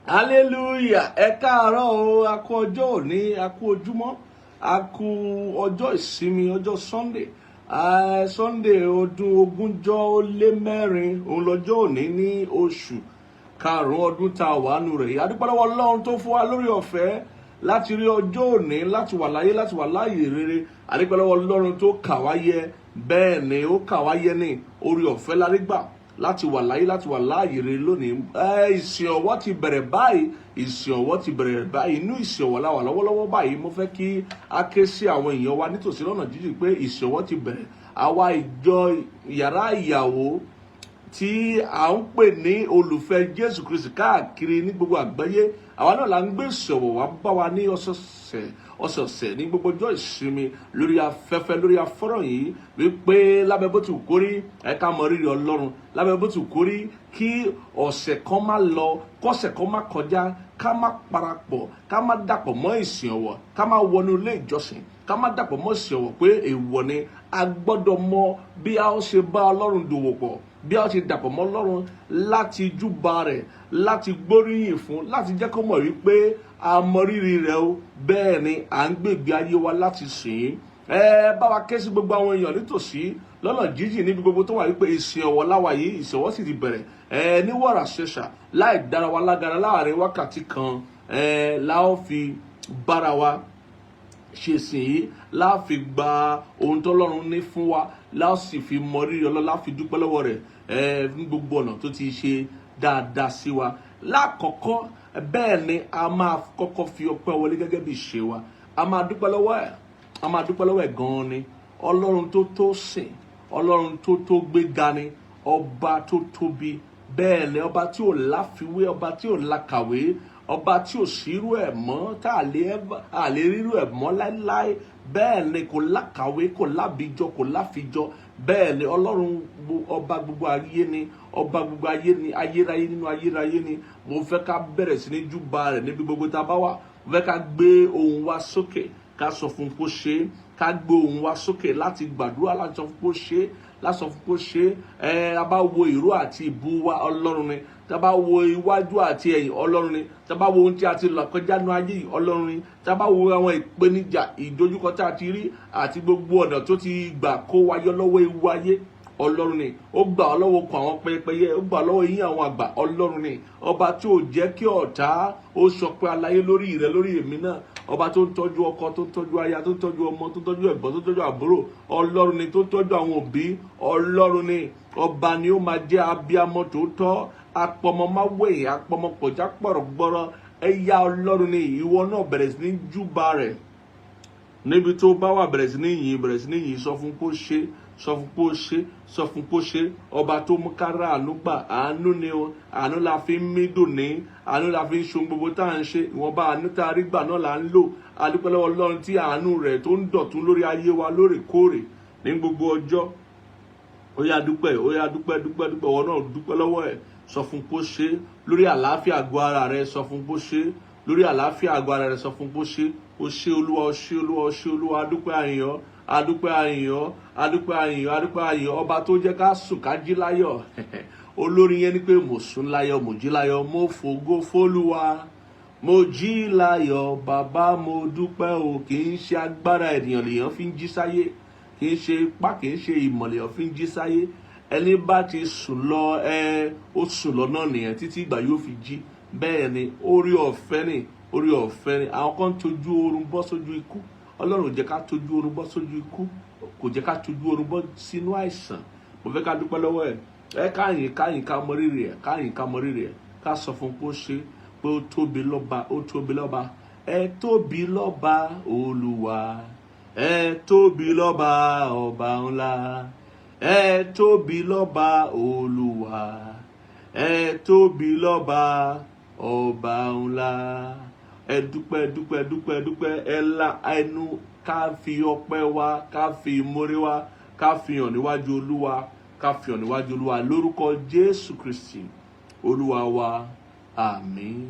Hallelujah. Ẹ káàárọ̀ o, a kú ọjọ́ òní, a kú ojúmọ́, a kú ọjọ́ ìsinmi, ọjọ́ Sunday. Sunday ọdún ogúnjọ́ ó lé mẹ́rin, òun lọ́jọ́ òní ní oṣù karùn-ún ọdún tá a wà nù rẹ̀. A dúpẹ́ lọ́wọ́ Ọlọ́run tó fún wa lórí ọ̀fẹ́ láti rí ọjọ́ òní, láti wà láyé, láti wà láàyè rere. A dúpẹ́ lọ́wọ́ Ọlọ́run tó kà wá yẹ, bẹ́ẹ̀ ni ó kà wá yẹ ní orí ọ̀fẹ́ lárí gbà láti wà láyé, láti wà láàyè rere lónìí. Ìsìn ọ̀wọ́ ti bẹ̀rẹ̀ báyìí, ìsìn ọ̀wọ́ ti bẹ̀rẹ̀ báyìí. Inú ìsìn ọ̀wọ́ la wà lọ́wọ́lọ́wọ́ báyìí. Mo fẹ́ kí a ké sí àwọn èèyàn wa nítòsí lọ́nà jíjìn pé ìsìn ọ̀wọ́ ti bẹ̀rẹ̀. Àwa ìjọ yàrá ìyàwó tí à ń pè ní olùfẹ́ Jésù Kristi káàkiri ní gbogbo àgbáyé, àwa náà la ń gbé ìsìn ọ̀wọ́ wá bá wa ní ọ̀sọ̀ọ̀sẹ̀ ní gbogbo ọjọ́ ìsinmi lórí afẹ́fẹ́, lórí afọ́rọ̀ yìí, wípé lábẹ́ bó ti wù kórí ẹ ká mọ rírì Ọlọ́run, lábẹ́ bó ti wù kórí kí ọ̀sẹ̀ kan má lọ, kọ́sẹ̀ kan má kọjá, ká má parapọ̀, ká má dàpọ̀ mọ́ ìsìn ọ̀wọ́, ká má wọnú ilé ìjọsìn, ká má dàpọ̀ mọ́ ìsìn ọ̀wọ́ pé èèwọ̀ ni. A gbọ́dọ̀ mọ bí a ó ṣe bá Ọlọ́run dòwò pọ̀, bí a ó ṣe dàpọ̀ mọ́ Ọlọ́run láti júbà rẹ̀, láti gbóríyìn fún, láti jẹ́ kó mọ̀ wípé a mọ rírì rẹ̀ o, bẹ́ẹ̀ ni à ń gbègbè ayé wa láti sìn. Bá wa ké sí gbogbo àwọn èèyàn nítòsí lọ́nà jíjìn níbi gbogbo tó wà wípé ìsìn ọ̀wọ́ láwa yìí, ìsìn ọ̀wọ́ sì ti bẹ̀rẹ̀ ní wàrà ṣẹṣà láì dára wa lágara. Láàrin wákàtí kan la ó fi bára wa ṣe sìn yìí, la fi gba ohun tó Ọlọ́run ní fún wa, la sì fi mọ rírì Ọlọ́run, la fi dúpẹ́ lọ́wọ́ rẹ̀ ní gbogbo ọ̀nà tó ti ṣe dáadáa sí wa. Lákọ̀ọ́kọ́ bẹ́ẹ̀ ni a máa kọ́kọ́ fi ọpẹ́ wọlé gẹ́gẹ́ bí ìṣe wa. A máa dúpẹ́ lọ́wọ́ ẹ̀ gan-an ni. Ọlọ́run tó tó sìn, Ọlọ́run tó tó gbéga ni, ọba tó tóbi, bẹ́ẹ̀ ni ọba tí ò láfiwé, ọba tí ò lákàwé, ọba tí ò sírú ẹ̀ mọ́, tá a lè rírú ẹ̀ mọ́ láéláé. Bẹ́ẹ̀ ni kò lákàwé, kò lábìjọ, kò láfijọ. Bẹ́ẹ̀ ni Ọlọ́run ọba gbogbo ayé ni, ọba gbogbo ayé ni, ayérayé nínú ayérayé ni. Mo fẹ́ ká bẹ̀rẹ̀ sí ní júbà rẹ̀ níbi gbogbo tá a bá wà. Mo fẹ́ ká gbé ohùn wa sókè, ká sọ fún kó ṣe, ká gbé ohùn wa sókè láti gbàdúrà, láti sọ fún kó ṣe, láti sọ fún kó ṣe. A bá wo ìró àti ìbú wa, Ọlọ́run ni. Tá bá wo iwájú àti ẹ̀yìn, Ọlọ́run ni. Tá bá wo ohun tí a ti là kọjá nínú ayé yìí, Ọlọ́run ni. Tá bá wo àwọn ìpèníjà, ìdojúkọ tá a ti rí àti gbogbo ọ̀nà tó ti gbà kó wa yọ lọ́wọ́ ewu ayé, Ọlọ́run ni. Ó gbà ọ́ lọ́wọ́ kan àwọn pẹyẹpẹyẹ, ó gbà lọ́wọ́ yín àwọn àgbà, Ọlọ́run ni. Ọba tí ò jẹ́ kí ọ̀tá ó sọpẹ́ aláyé lórí rẹ, lórí èmi náà. Ọba tó ń tọ́jú ọkọ, tó ń tọ́jú aya, tó ń tọ́jú ọmọ, tó ń tọ́jú ẹ̀gbọ́n, tó ń tọ́jú àbúrò, Ọlọ́run ni. Tó ń tọ́jú àwọn òbí, Ọlọ́run ni. Ọba ni ó máa jẹ́ abiyamọ tòótọ́, apọmọmáwẹ̀yìn, apọmọpọ̀já pọ̀rọ̀ gbọ́rọ̀. Ẹ̀yà Ọlọ́run ni. Ìwọ náà bẹ̀rẹ̀ sí ní júbà rẹ̀ níbi tó bá wà, bẹ̀rẹ̀ sí ní yìn, bẹ̀rẹ̀ sí ní yìn, sọ fún kó ṣe, sọ fún kó ṣe, sọ fún kó ṣe. Ọba tó mú kára àánú gbà, àánú ni o. Àánú la fi ń mí dùn ní, àánú la fi ń ṣe gbogbo tá à ń ṣe. Ìwọ̀nba àánú tá a rí gbà náà là ń lò. A dúpẹ́ lọ́wọ́ Ọlọ́run tí àánú rẹ̀ tó ń dọ̀tún lórí ayé wa lóòrèkóòrè ní gbogbo ọjọ́. Ó yá dúpẹ́, ó yá dúpẹ́, dúpẹ́, dúpẹ́. Ọwọ́ náà dúpẹ́ lọ́wọ́ ẹ̀, sọ fún kó ṣe. Lórí àlàáfíà àgọ́ ara rẹ̀, sọ fún kó ṣe. Lórí àlàáfíà àgọ́ ara rẹ̀, sọ fún kó ṣe. Ó ṣe Olúwa, ó ṣe Olúwa, ó ṣe Olúwa. Adúpẹ́ àyàn, adúpẹ́ àyàn, adúpẹ́ àyàn, adúpẹ́ àyàn. Ọba tó jẹ́ ká sùn ká jí láyọ̀. Olórin yẹn ni pé mo sùn láyọ̀, mo jí láyọ̀, mo fògo f'Olúwa, mo jí láyọ̀. Bàbá mo dúpẹ́ o. Kì í ṣe agbára ènìyàn lèèyàn fi ń jí sáyé, kì í ṣe ipá, kì í ṣe ìmọ̀ lèèyàn fi ń jí sáyé. Ẹni bá ti sùn lọ, ó sùn lọ náà nìyẹn títí ìgbà yóò fi jí. Bẹ́ẹ̀ ni orí ọ̀fẹ́ ni, orí ọ̀fẹ́ ni. Àwọn kan tójú oorun bọ́ sójú ikú. Ọlọ́run ò jẹ́ ká tójú oorun bọ́ sójú ikú, kò jẹ́ ká tójú oorun bọ́ sínú àìsàn. Mo fẹ́ ká dúpẹ́ lọ́wọ́ ẹ̀. Káyìn ká mọ rírì ẹ̀, káyìn ká mọ rírì ẹ̀, ká sọ fún kó ṣe, pé ó tóbi lọ́ba, ó tóbi lọ́ba. Ẹ tóbi lọ́ba Olúwa, ẹ tóbi lọ́ba ọba ńlá. Ẹ tóbi lọ́ba Olúwa, ẹ tóbi lọ́ba ọba ńlá. Ẹ dúpẹ́, dúpẹ́, dúpẹ́, dúpẹ́. Ẹ la ẹnu ká fi ọpẹ́ wa, ká fi ìmoore wa, ká fi hàn níwájú Olúwa, ká fi hàn níwájú Olúwa lórúkọ Jésù Kristi Olúwa wa. Àmín.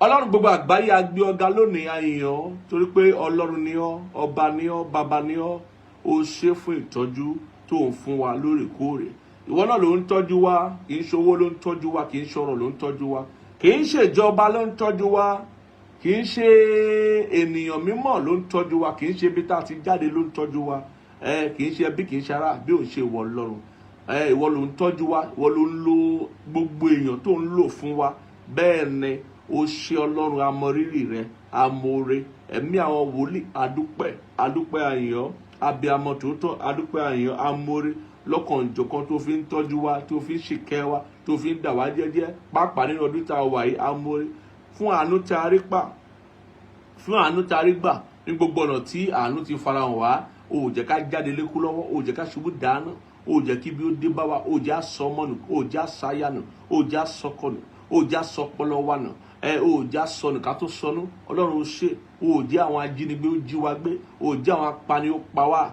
Ọlọ́run gbogbo àgbáyé a gbé ọ̀gá lónìí, a yìn ọ́ torí pé Ọlọ́run ni ọ́, ọba ni ọ́, baba ni ọ́. Ó ṣe fún ìtọ́jú tó ń fún wa lóòrèkóòrè. Ìwọ náà ló ń tọ́jú wa, kì í ṣe owó ló ń tọ́jú wa, kì í ṣe ọrọ̀ ló ń tọ́jú wa, kì í ṣe ìjọba ló ń tọ́jú wa, kì í ṣe ènìyàn mímọ́ ló ń tọ́jú wa, kì í ṣe ibi tá a ti jáde ló ń tọ́jú wa, kì í ṣe ẹbí, kì í ṣe ará, bí ò ṣe ìwọ Ọlọ́run. Ìwọ ló ń tọ́jú wa, ìwọ ló ń lo gbogbo èèyàn tó ń lò fún wa. Bẹ́ẹ̀ ni ó ṣe Ọlọ́run, amọrírì rẹ, amóore. Ẹ̀mí àwọn wòlíì adúpẹ́, adúpẹ́ àyàn, abiyamọ tòótọ́, adúpẹ́ àyàn, amóore lọ́kàn ìjọ̀kan tó fi ń tọ́jú wa, tó fi ń ṣìkẹ́ wa, tó fi ń dà wá jẹ́jẹ́, pàápàá nínú ọdún tá a wà yìí, amóore fún àánú tí a rí pa, fún àánú tí a rí gbà ní gbogbo ọ̀nà tí àánú ti farahàn wá. Ó jẹ́ ká jáde lékú lọ́wọ́, ó jẹ́ ká ṣubú dáná, ó jẹ́ kí bí ó dé bá wa, ó jẹ́ àsọmọ́nù, ó jẹ́ àsáyànù, ó jẹ́ àsọkọnù, ó jẹ́ àsọpọlọ wa nù, ó jẹ́ àsọnù ká tó sọnù. Ọlọ́run ó ṣe, ó jẹ́ àwọn ajínigbé ó jí wa gbé, ó jẹ́ àwọn apani ó pa wá,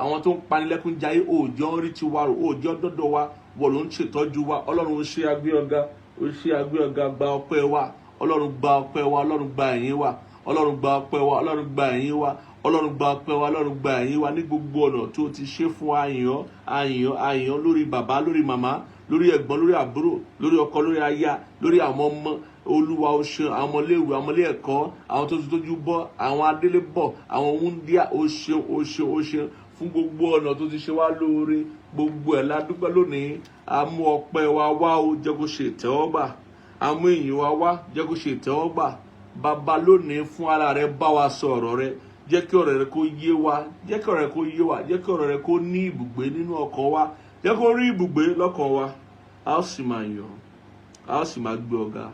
àwọn tó ń panilẹ́kún jayé, ó jẹ́ orí ti wa rò, ó jẹ́ ọdọ́dọ̀ wa, wọ́n ló ń ṣètọ́jú wa. Ọlọ́run ó ṣe agbé ọ̀gá, ó ṣe agbé ọ̀gá, gba ọpẹ́ wa. Ọlọ́run gba ọpẹ́ wa, Ọlọ́run gba ẹ̀yìn wa, Ọlọ́run gba ọpẹ́ wa, Ọlọ́run gba ẹ̀yìn wa, Ọlọ́run gba ọpẹ́ wa, Ọlọ́run gba ẹ̀yìn wa ní gbogbo ọ̀nà tó ti ṣe fún wa. Àyàn lórí bàbá, lórí màmá, lórí ẹ̀gbọ́n, lórí àbúrò, lórí ọkọ, lórí aya, lórí àwọn ọmọ. Olúwa ó ṣe, àwọn ọmọléèwé, àwọn ọmọlé ẹ̀kọ́, àwọn tó ti tójú bọ́, àwọn adélébọ̀, àwọn wúndíá, ó ṣe fún gbogbo ọ̀nà tó ti ṣe wá lóore. Gbogbo ẹ̀ la dúpẹ́ lónìí. A mú ọpẹ́ wa wá, ó jẹ́ kó ṣe ìtẹ́wọ́gbà. A mú ìyìn wa wá, jẹ́ kó ṣe ìtẹ́wọ́gbà. Bàbá lónìí fún ara rẹ bá wa sọ ọ̀rọ̀ rẹ, jẹ́ kí ọ̀rọ̀ rẹ kó yé wa, jẹ́ kí ọ̀rọ̀ rẹ kó yé wa, jẹ́ kí ọ̀rọ̀ rẹ kó ní ibùgbé nínú ọkàn wa, jẹ́ kó rí ibùgbé lọ́kàn wa. A ó sì máa yọ̀, a ó sì máa gbé ọ̀gá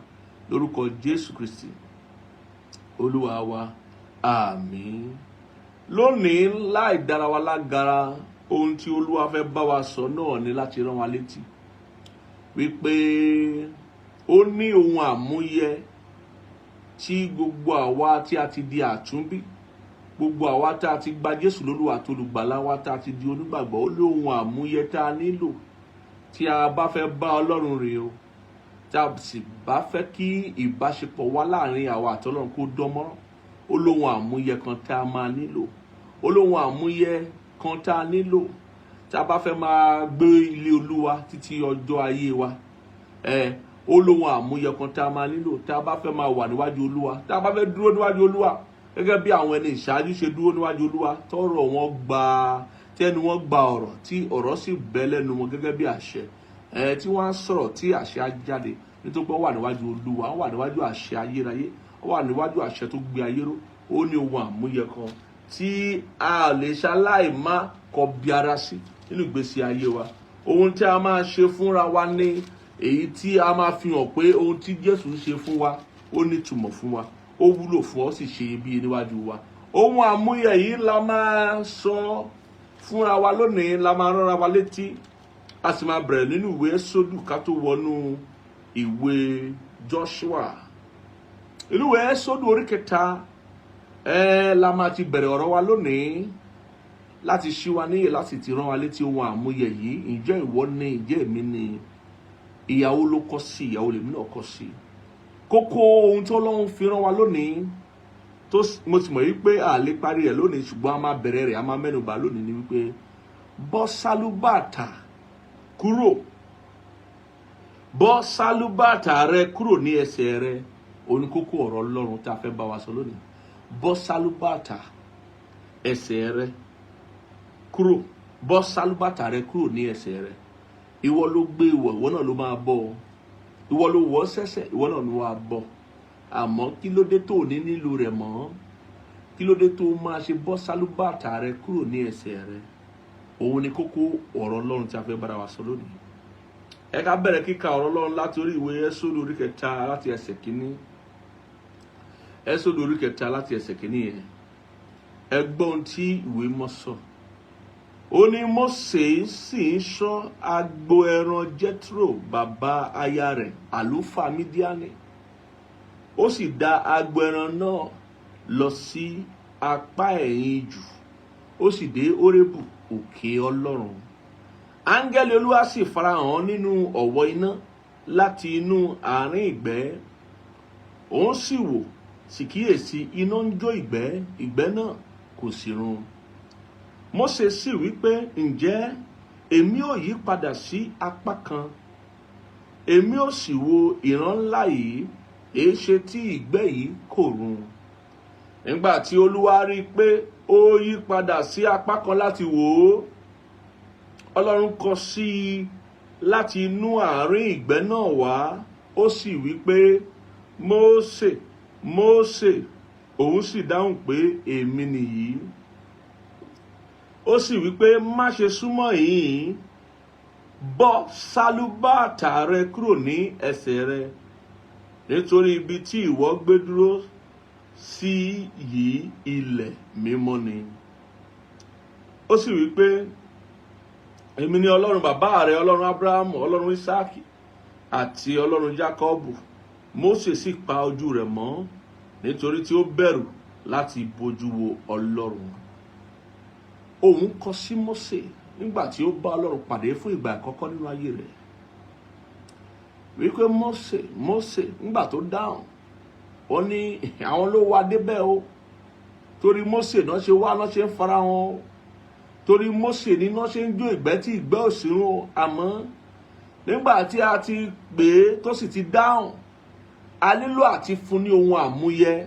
lórúkọ Jésù Kristi Olúwa wa, àmín. Lónìí, láì dára wa lágara, ohun tí Olúwa fẹ́ bá wa sọ náà ni láti rán wa létí wípé ó ní ohun àmúyẹ tí gbogbo àwa tí a ti di àtúnbí, gbogbo àwa tá a ti gba Jésù lólúwa àti olùgbàlà wa, tá a ti di onígbàgbọ́, ó ní ohun àmúyẹ tá a nílò tí a bá fẹ́ bá Ọlọ́run rìn o, tá a sì bá fẹ́ kí ìbáṣepọ̀ wà láàrin àwa àti Ọlọ́run kó dánmọ́rán. Ó lóhun àmúyẹ kan tá a máa nílò, ó lóhun àmúyẹ kan tá a nílò tá a bá fẹ́ máa gbé ilé Olúwa títí ọjọ́ ayé wa. Ó lóhun àmúyẹ kan tá a máa nílò tá a bá fẹ́ máa wà níwájú Olúwa, tá a bá fẹ́ dúró níwájú Olúwa gẹ́gẹ́ bí àwọn ẹni ìṣáájú ṣe dúró níwájú Olúwa, tọ́rọ̀ wọn gba, tẹ́nu wọn gba ọ̀rọ̀, tí ọ̀rọ̀ sì bẹ́ lẹ́nu wọn gẹ́gẹ́ bí àṣẹ, tí wọ́n á sọ̀rọ̀ tí àṣẹ á jáde, nítorí pé wọ́n wà níwájú Olúwa, wọ́n wà níwájú àṣẹ ayérayé, wọ́n wà níwájú àṣẹ tó gbé ayé ró. Ó ní ohun àmúyẹ kan tí a lè ṣaláì má kọbi ara sí nínú ìgbésí ayé wa. Ohun tí a máa ṣe fúnra wa ní èyí tí a máa fi hàn pé ohun tí Jésù ń ṣe fún wa ó ní ìtumọ̀ fún wa, ó wúlò fún ọ, sì ṣe iyebíye níwájú wa. Ohun àmúyẹ yìí la máa sọ fúnra wa lónìí, la máa ránra wa létí. A sì máa bẹ̀rẹ̀ nínú ìwé Ẹ́sódù ká tó wọnú ìwé Joshua. Inú ìwé Ẹ́sódù orí 3 la máa ti bẹ̀rẹ̀ ọ̀rọ̀ wa lónìí, láti ṣí wa níyè, láti ti rán wa létí ohun àmúyẹ yìí. Ǹjẹ́ ìwọ ni, ǹjẹ́ èmi ni? Ìyàwó ló kọ́ sí, ìyàwó lèmi náà kọ́ sí. Kókó ohun tí Ọlọ́run fi rán wa lónìí, tó mo ti mọ̀ wípé a lè parí rẹ̀ lónìí, ṣùgbọ́n a máa bẹ̀rẹ̀ rẹ̀, a máa mẹ́nubà lónìí, ni wípé bọ́ sálúbàtà kúrò, bọ́ sálúbàtà rẹ kúrò ní ẹsẹ̀ rẹ. Òun ni kókó ọ̀rọ̀ Ọlọ́run tí a fẹ́ bá wa sọ lónìí. Bọ́ sálúbàtà ẹsẹ̀ rẹ kúrò, bọ́ sálúbàtà rẹ kúrò ní ẹsẹ̀ rẹ. Ìwọ ló gbé ìwọ, ìwọ náà ló máa bọ́ ọ. Ìwọ ló wọ̀ sẹ́sẹ̀, ìwọ náà ló wá bọ́. Àmọ́ kí ló dé tó ní nílò rẹ̀ mọ́? Kí ló dé tó máa ṣe bọ́ sálúbàtà rẹ kúrò ní ẹsẹ̀ rẹ? Òun ni kókó ọ̀rọ̀ Ọlọ́run tí a fẹ́ bára wa sọ lónìí. Ẹ ká bẹ̀rẹ̀ kíka ọ̀rọ̀ Ọlọ́run láti orí ìwé Ẹ́sódù orí 3 láti ẹsẹ̀ 1. Ẹ́sódù orí 3 láti ẹsẹ̀ 1 yẹn. Ẹ gbọ́ ohun tí ìwé mọ́ sọ. Ó ní Mósè sì ń ṣọ́ agbo ẹran Jethro bàbá aya rẹ̀, àlùfáà Mídíánì. Ó sì dá agbo ẹran náà lọ sí apá ẹ̀yìn jù, ó sì dé Hórébù, òkè Ọlọ́run. Áńgẹ́lì Olúwa sì farahàn nínú ọ̀wọ́ iná láti inú àárín ìgbẹ́. Òun sì wò, sì kíyèsí iná ń jó ìgbẹ́, ìgbẹ́ náà kò sì run. Mósè sì wí pé, ǹjẹ́ èmi ò yí padà sí apá kan, èmi ò sì wo ìran ńlá yìí, èé ṣe tí ìgbẹ́ yìí kò run. Nígbà tí Olúwa rí pé ó yí padà sí apá kan láti wò ó, Ọlọ́run kọ sí i láti inú àárín ìgbẹ́ náà wá, ó sì wí pé, Mósè, Mósè. Òun sì dáhùn pé, èmi nìyí. Ó sì wí pé, má ṣe súnmọ́ yìí, bọ́ sálúbàtà rẹ kúrò ní ẹsẹ̀ rẹ, nítorí ibi tí ìwọ gbé dúró sí yìí ilẹ̀ mímọ́ ni. Ó sì wí pé, èmi ni Ọlọ́run bàbá rẹ, Ọlọ́run Ábúráhámù, Ọlọ́run Ísáàkì àti Ọlọ́run Jákọ́bù. Mósè sì pa ojú rẹ̀ mọ́, nítorí tí ó bẹ̀rù láti bojú wo Ọlọ́run. Òun kọ sí Mósè nígbà tí ó bá Ọlọ́run pàdé fún ìgbà àkọ́kọ́ nínú ayé rẹ̀, wípé Mósè, Mósè. Nígbà tó dáhùn, ó ní àwọn ló wá débẹ̀ o, torí Mósè náà ṣe wá, náà ṣe ń fara wọn o, torí Mósè ní náà ṣe ń jó ìgbẹ́ tí ìgbẹ́ ò sí run. Àmọ́ nígbà tí a ti pè é tó sì ti dáhùn, a nílò àti fún ní ohun àmúyẹ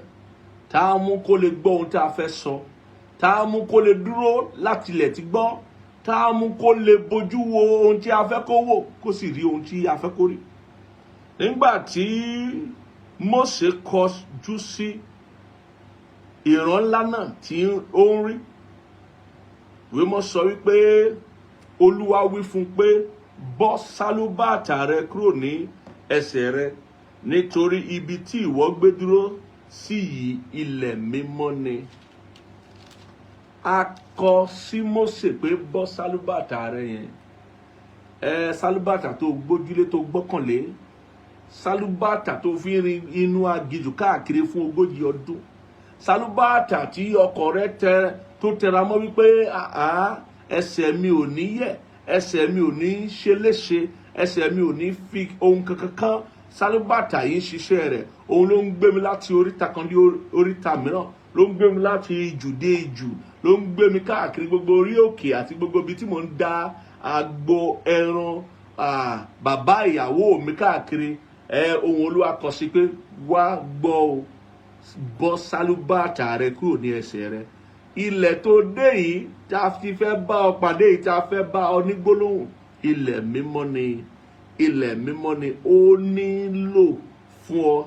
tá a mú kó lè gbọ́ ohun tá a fẹ́ sọ, tá a mú kó lè dúró láti ilẹ̀ ti gbọ́, tá a mú kó lè bójú wo ohun tí a fẹ́ kó wò, kó sì rí ohun tí a fẹ́ kó rí. Nígbà tí Mósè kọjú sí ìran ńlá náà tí ó ń rí, ìwé mọ́ sọ wípé Olúwa wí fún pé, bọ́ sálúbàtà rẹ kúrò ní ẹsẹ̀ rẹ, nítorí ibi tí ìwọ gbé dúró sí yìí ilẹ̀ mímọ́ ni. A kọ sí Mósè pé bọ́ sálúbàtà rẹ yẹn, sálúbàtà tó gbójúlé, tó gbọ́kànlé, sálúbàtà tó fi rin inú aginjù káàkiri fún 40 ọdún, sálúbàtà tí ọkàn rẹ tó tẹra mọ́ wípé ẹsẹ̀ mi ò ní yẹ̀, ẹsẹ̀ mi ò ní ṣe léṣe, ẹsẹ̀ mi ò ní fi ohun kankan. Sálúbàtà yìí ń ṣiṣẹ́ rẹ̀, òun ló ń gbé mi láti oríta kan dé oríta mìíràn, ló ń gbé mi láti ijù dé ijù, ló ń gbé mi káàkiri gbogbo orí òkè àti gbogbo ibi tí mò ń dá agbo ẹran bàbá ìyàwó mi káàkiri. Ohun Olúwa kọ sí pé, wá gbọ́ o, bọ́ sálúbàtà rẹ kúrò ní ẹsẹ̀ rẹ. Ilẹ̀ tó dé yìí, tá a ti fẹ́ bá ọ pàdé yìí, tá a fẹ́ bá ọ ní gbólóhùn, ilẹ̀ mímọ́ ni. Ilẹ̀ mímọ́ ni. Ó nílò fún ọ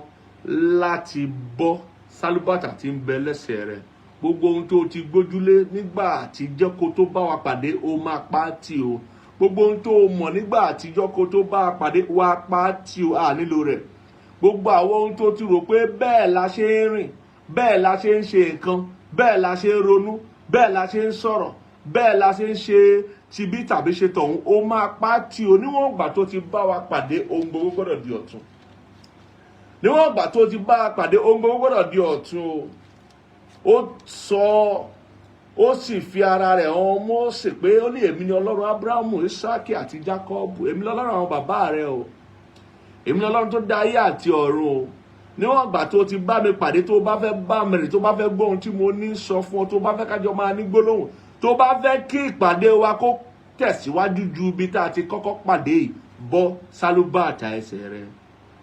láti bọ́ sálúbàtà tí ń bẹ lẹ́sẹ̀ rẹ̀. Gbogbo ohun tó ti gbójúlé nígbà àtijọ́ kó tó bá wa pàdé, ó máa pa á tì o. Gbogbo ohun tó mọ̀ nígbà àtijọ́ kó tó bá wa pàdé, wá pa á tì o. A nílò rẹ̀. Gbogbo àwọn ohun tó ti rò pé bẹ́ẹ̀ la ṣe ń rìn, bẹ́ẹ̀ la ṣe ń ṣe nǹkan, bẹ́ẹ̀ la ṣe ń ronú, bẹ́ẹ̀ la ṣe ń sọ̀rọ̀, bẹ́ẹ̀ la ṣe ń ṣe tibí tàbí ṣe tọ̀hún, ó máa pa á tì o. Níwọ̀n ìgbà tó ti bá wa pàdé, ohun gbogbo gbọ́dọ̀ di ọ̀tun. Níwọ̀n ìgbà tó ti bá wa pàdé, ohun gbogbo gbọ́dọ̀ di ọ̀tun o. Ó sọ, ó sì fi ara rẹ̀ hàn Mósè pé ó ní èmi ni Ọlọ́run Ábúráhámù, Ísáàkì àti Jákọ́bù. Èmi ni Ọlọ́run àwọn bàbá rẹ o. Èmi ni Ọlọ́run tó dá ayé àti ọ̀run o. Níwọ̀n ìgbà tó ti bá mi pàdé, tó bá fẹ́ bá mi rìn, tó bá fẹ́ gbọ́ ohun tí mo ní sọ fún ọ, tó bá fẹ́ kájọ máa ní gbólóhùn, tó bá fẹ́ kí ìpàdé wa kó tẹ̀síwájú ju ibi tá a ti kọ́kọ́ pàdé yìí, bọ́ sálúbàtà ẹsẹ̀ rẹ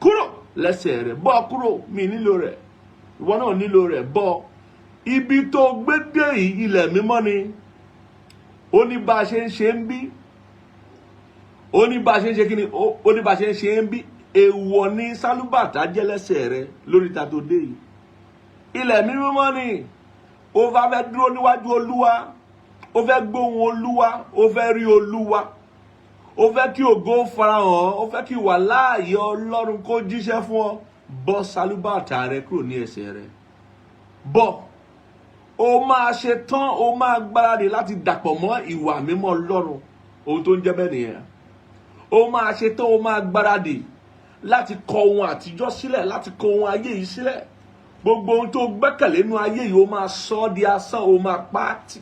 kúrò lẹ́sẹ̀ rẹ̀, bọ́ kúrò. Mi nílò rẹ̀, ìwọ náà nílò rẹ̀. Bọ́. Ibi tó gbé dé yìí ilẹ̀ mímọ́ ni. Ó ní bá a ṣe ń ṣe ń bí, ó ní bá a ṣe ń ṣe kí ni, ó ní bá a ṣe ń ṣe ń bí. Èèwọ̀ ni sálúbàtà jẹ́ lẹ́sẹ̀ rẹ lórí ta tó dé yìí. Ilẹ̀ mímọ́ ni. Ó bá fẹ́ dúró níwájú Olúwa, ó fẹ́ gbóhùn Olúwa, ó fẹ́ rí Olúwa, ó fẹ́ kí ògo farahàn, ó fẹ́ kí wà láàyè Ọlọ́run kó jíṣẹ́ fún ọ. Bọ́ sálúbàtà rẹ kúrò ní ẹsẹ̀ rẹ. Bọ́. Ó máa ṣe tán, ó máa gbáradì láti dàpọ̀ mọ́ ìwà mímọ́ Ọlọ́run. Ohun tó ń jẹ́ bẹ́ẹ̀ nìyẹn. Ó máa ṣe tán, ó máa gbáradì láti kọ ohun àtijọ́ sílẹ̀, láti kọ ohun ayé yìí sílẹ̀. Gbogbo ohun tó gbẹ́kẹ̀lé nínú ayé yìí, ó máa sọ ọ́ di asán, ó máa pa á tì.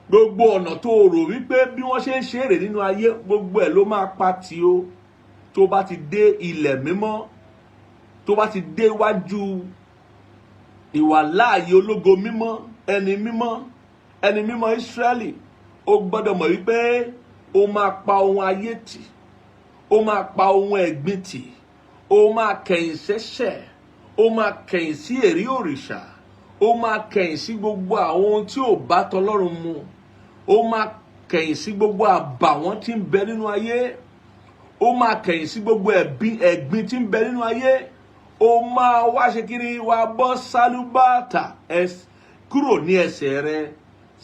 Gbogbo ọ̀nà tó rò wípé bí wọ́n ṣe ń ṣe èrè nínú ayé, gbogbo ẹ̀ ló máa pa tì o. Tó bá ti dé ilẹ̀ mímọ́, tó bá ti dé iwájú ìwà láàyè ológo mímọ́, ẹni mímọ́ Ísírẹ́lì, ó gbọ́dọ̀ mọ̀ wípé ó máa pa ohun ayé tì, ó máa pa ohun ẹ̀gbin tì, ó máa kẹ̀yìn sẹ́ṣẹ̀, ó máa kẹ̀yìn sí èrí òrìṣà, ó máa kẹ̀yìn sí gbogbo àwọn ohun tí ò bá tọlọ́run mu, ó máa kẹ̀yìn sí gbogbo àbàwọ́n tí ń bẹ nínú ayé, ó máa kẹ̀yìn sí gbogbo ẹ̀gbin tí ń bẹ nínú ayé, ó máa wá ṣe kiri wá bọ́ sálúbàtà kúrò ní ẹsẹ̀ rẹ.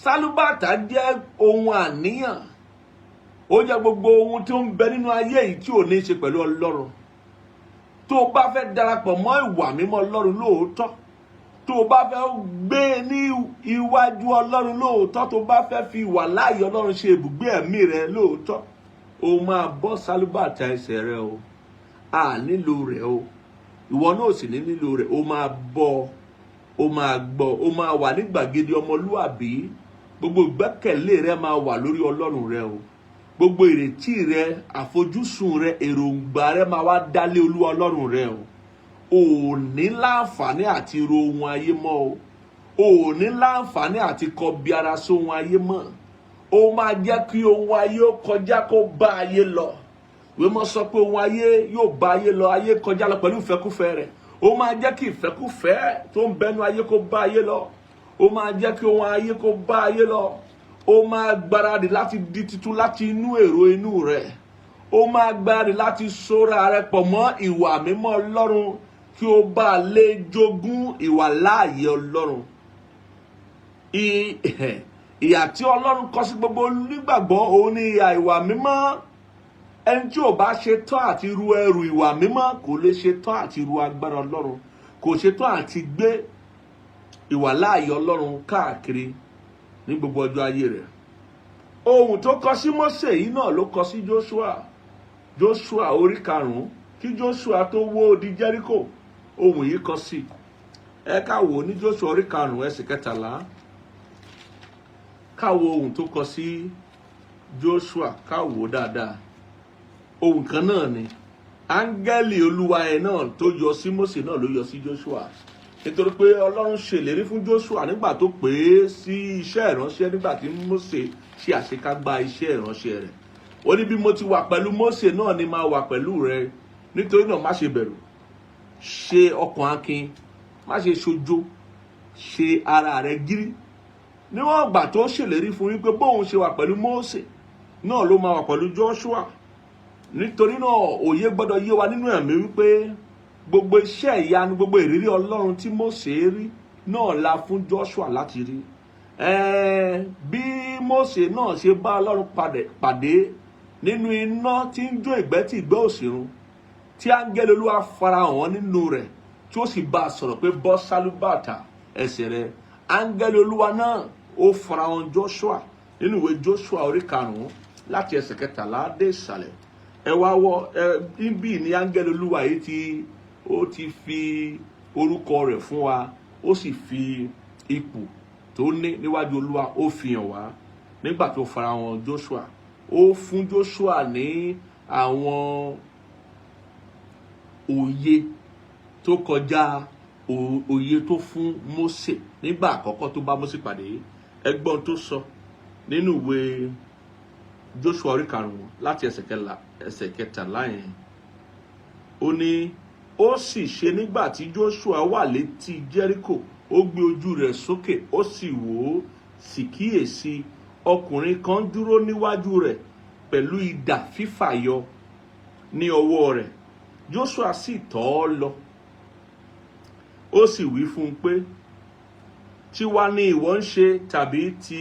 Sálúbàtà jẹ́ ohun àníyàn, ó jẹ́ gbogbo ohun tí ó ń bẹ nínú ayé yìí tí ò ní ṣe pẹ̀lú Ọlọ́run. Tó o bá fẹ́ darapọ̀ mọ́ ìwà mímọ́ Ọlọ́run lóòótọ́, tó o bá fẹ́ gbé ní iwájú Ọlọ́run lóòótọ́, tó o bá fẹ́ fi ìwà láàyè Ọlọ́run ṣe ibùgbé ẹ̀mí rẹ lóòótọ́, o máa bọ́ sálúbàtà ẹsẹ̀ rẹ o. A nílò rẹ̀ o, ìwọ náà sì ní nílò rẹ̀. O máa bọ́, o máa gbọ́, o máa wà ní gbàgede ọmọlúwàbí. Gbogbo ìgbẹ́kẹ̀lé rẹ máa wà lórí Ọlọ́run rẹ o. Gbogbo ìrètí rẹ, àfojúsùn rẹ, èròǹgbà rẹ máa wá dálé Olúwa Ọlọ́run rẹ o. O ò ní láǹfààní àti ro ohun ayé mọ́ o. O ò ní láǹfààní àti kọbi ara sí ohun ayé mọ́. O máa jẹ́ kí ohun ayé ó kọjá kó bá ayé lọ. Ìwé mọ́ sọ pé ohun ayé yóò bá ayé lọ, ayé kọjá lọ pẹ̀lú ìfẹ́kúfẹ́ rẹ̀. O máa jẹ́ kí ìfẹ́kúfẹ́ tó ń bẹnu ayé kó bá ayé lọ. O máa jẹ́ kí ohun ayé kó bá ayé lọ. O máa gbáradì láti di titun láti inú èrò inú rẹ̀. O máa gbáradì láti sóra rẹ̀ pọ̀ mọ́ ìwà mímọ́ Ọlọ́run kí o bá lè jogún ìwà láàyè Ọlọ́run. Ìyà tí Ọlọ́run kọ sí gbogbo onígbàgbọ́ òun ni ìyà ìwà mímọ́. Ẹni tí ò bá ṣe tán àti ru ẹrù ìwà mímọ́ kò lè ṣe tán àti ru agbára Ọlọ́run, kò ṣe tán àti gbé ìwà láàyè Ọlọ́run káàkiri ní gbogbo ọjọ́ ayé rẹ̀. Ohun tó kọ sí Mósè yìí náà ló kọ sí Jóṣúà orí 5 kí Jóṣúà tó wó odi Jẹ́ríkò. Ohun yìí kọ sí. Ẹ ká wò ní Jóṣúà orí 5 ẹsẹ̀ 13. Ká wo ohun tó kọ sí Jóṣúà, ká wò dáadáa. Ohun kan náà ni áńgẹ́lì Olúwa ẹ̀ náà tó yọ sí Mósè náà ló yọ sí Jóṣúà. Nítorí pé Ọlọ́run ṣèlérí fún Jóṣúà nígbà tó pè é sí iṣẹ́ ìránṣẹ́, nígbà tí Mósè ṣe àṣekágbá iṣẹ́ ìránṣẹ́ rẹ̀. Ó ní bí mo ti wà pẹ̀lú Mósè náà ni máa wà pẹ̀lú rẹ. Nítorí náà má ṣe bẹ̀rù, ṣe ọkàn akin, má ṣe ṣojo, ṣe ara rẹ gírí. Níwọ̀n ìgbà tó ṣèlérí fún wípé bóun ṣe wà pẹ̀lú Mósè náà ló máa wà pẹ̀lú Jóṣúà. Nítorí náà òye gbọ́dọ̀ yé wa nínú ẹ̀mí wípé gbogbo iṣẹ́ ìyanu, gbogbo ìrírí Ọlọ́run tí Mósè rí náà la fún Jóṣúà láti rí. Bí Mósè náà ṣe bá Ọlọ́run pàdé nínú iná tí ń jó ìgbẹ́ tí ìgbẹ́ ò sì run, tí áńgẹ́lì Olúwa farahàn nínú rẹ̀ tí ó sì bá a sọ̀rọ̀ pé bọ́ sálúbàtà ẹsẹ̀ rẹ̀. Áńgẹ́lì Olúwa náà ó farahàn Jóṣúà nínú ìwé Jóṣúà orí 5 láti ẹsẹ̀ 13 dé ìsàlẹ̀. Ẹ wá wò, níbí ni áńgẹ́lì Olúwa yìí ó ti fi orúkọ rẹ̀ fún wa, ó sì fi ipò tó ní níwájú Olúwa ó fi hàn wá nígbà tó farahàn Jóṣúà. Ó fún Jóṣúà ní àwọn òye tó kọjá òye tó fún Mósè nígbà àkọ́kọ́ tó bá Mósè pàdé. Ẹgbọ́n tó sọ nínú ìwé Jóṣúà orí 5 láti ẹsẹ̀ 13 yẹn. Ó ní ó sì ṣe nígbà tí Jóṣúà wà létí Jẹ́ríkò, ó gbé ojú rẹ̀ sókè, ó sì wò ó, sì kíyèsí ọkùnrin kan dúró níwájú rẹ̀ pẹ̀lú idà fífàyọ ní ọwọ́ rẹ̀. Jóṣúà sì tọ̀ ọ́ lọ, ó sì wí fún un pé, tiwa ni ìwọ ń ṣe tàbí ti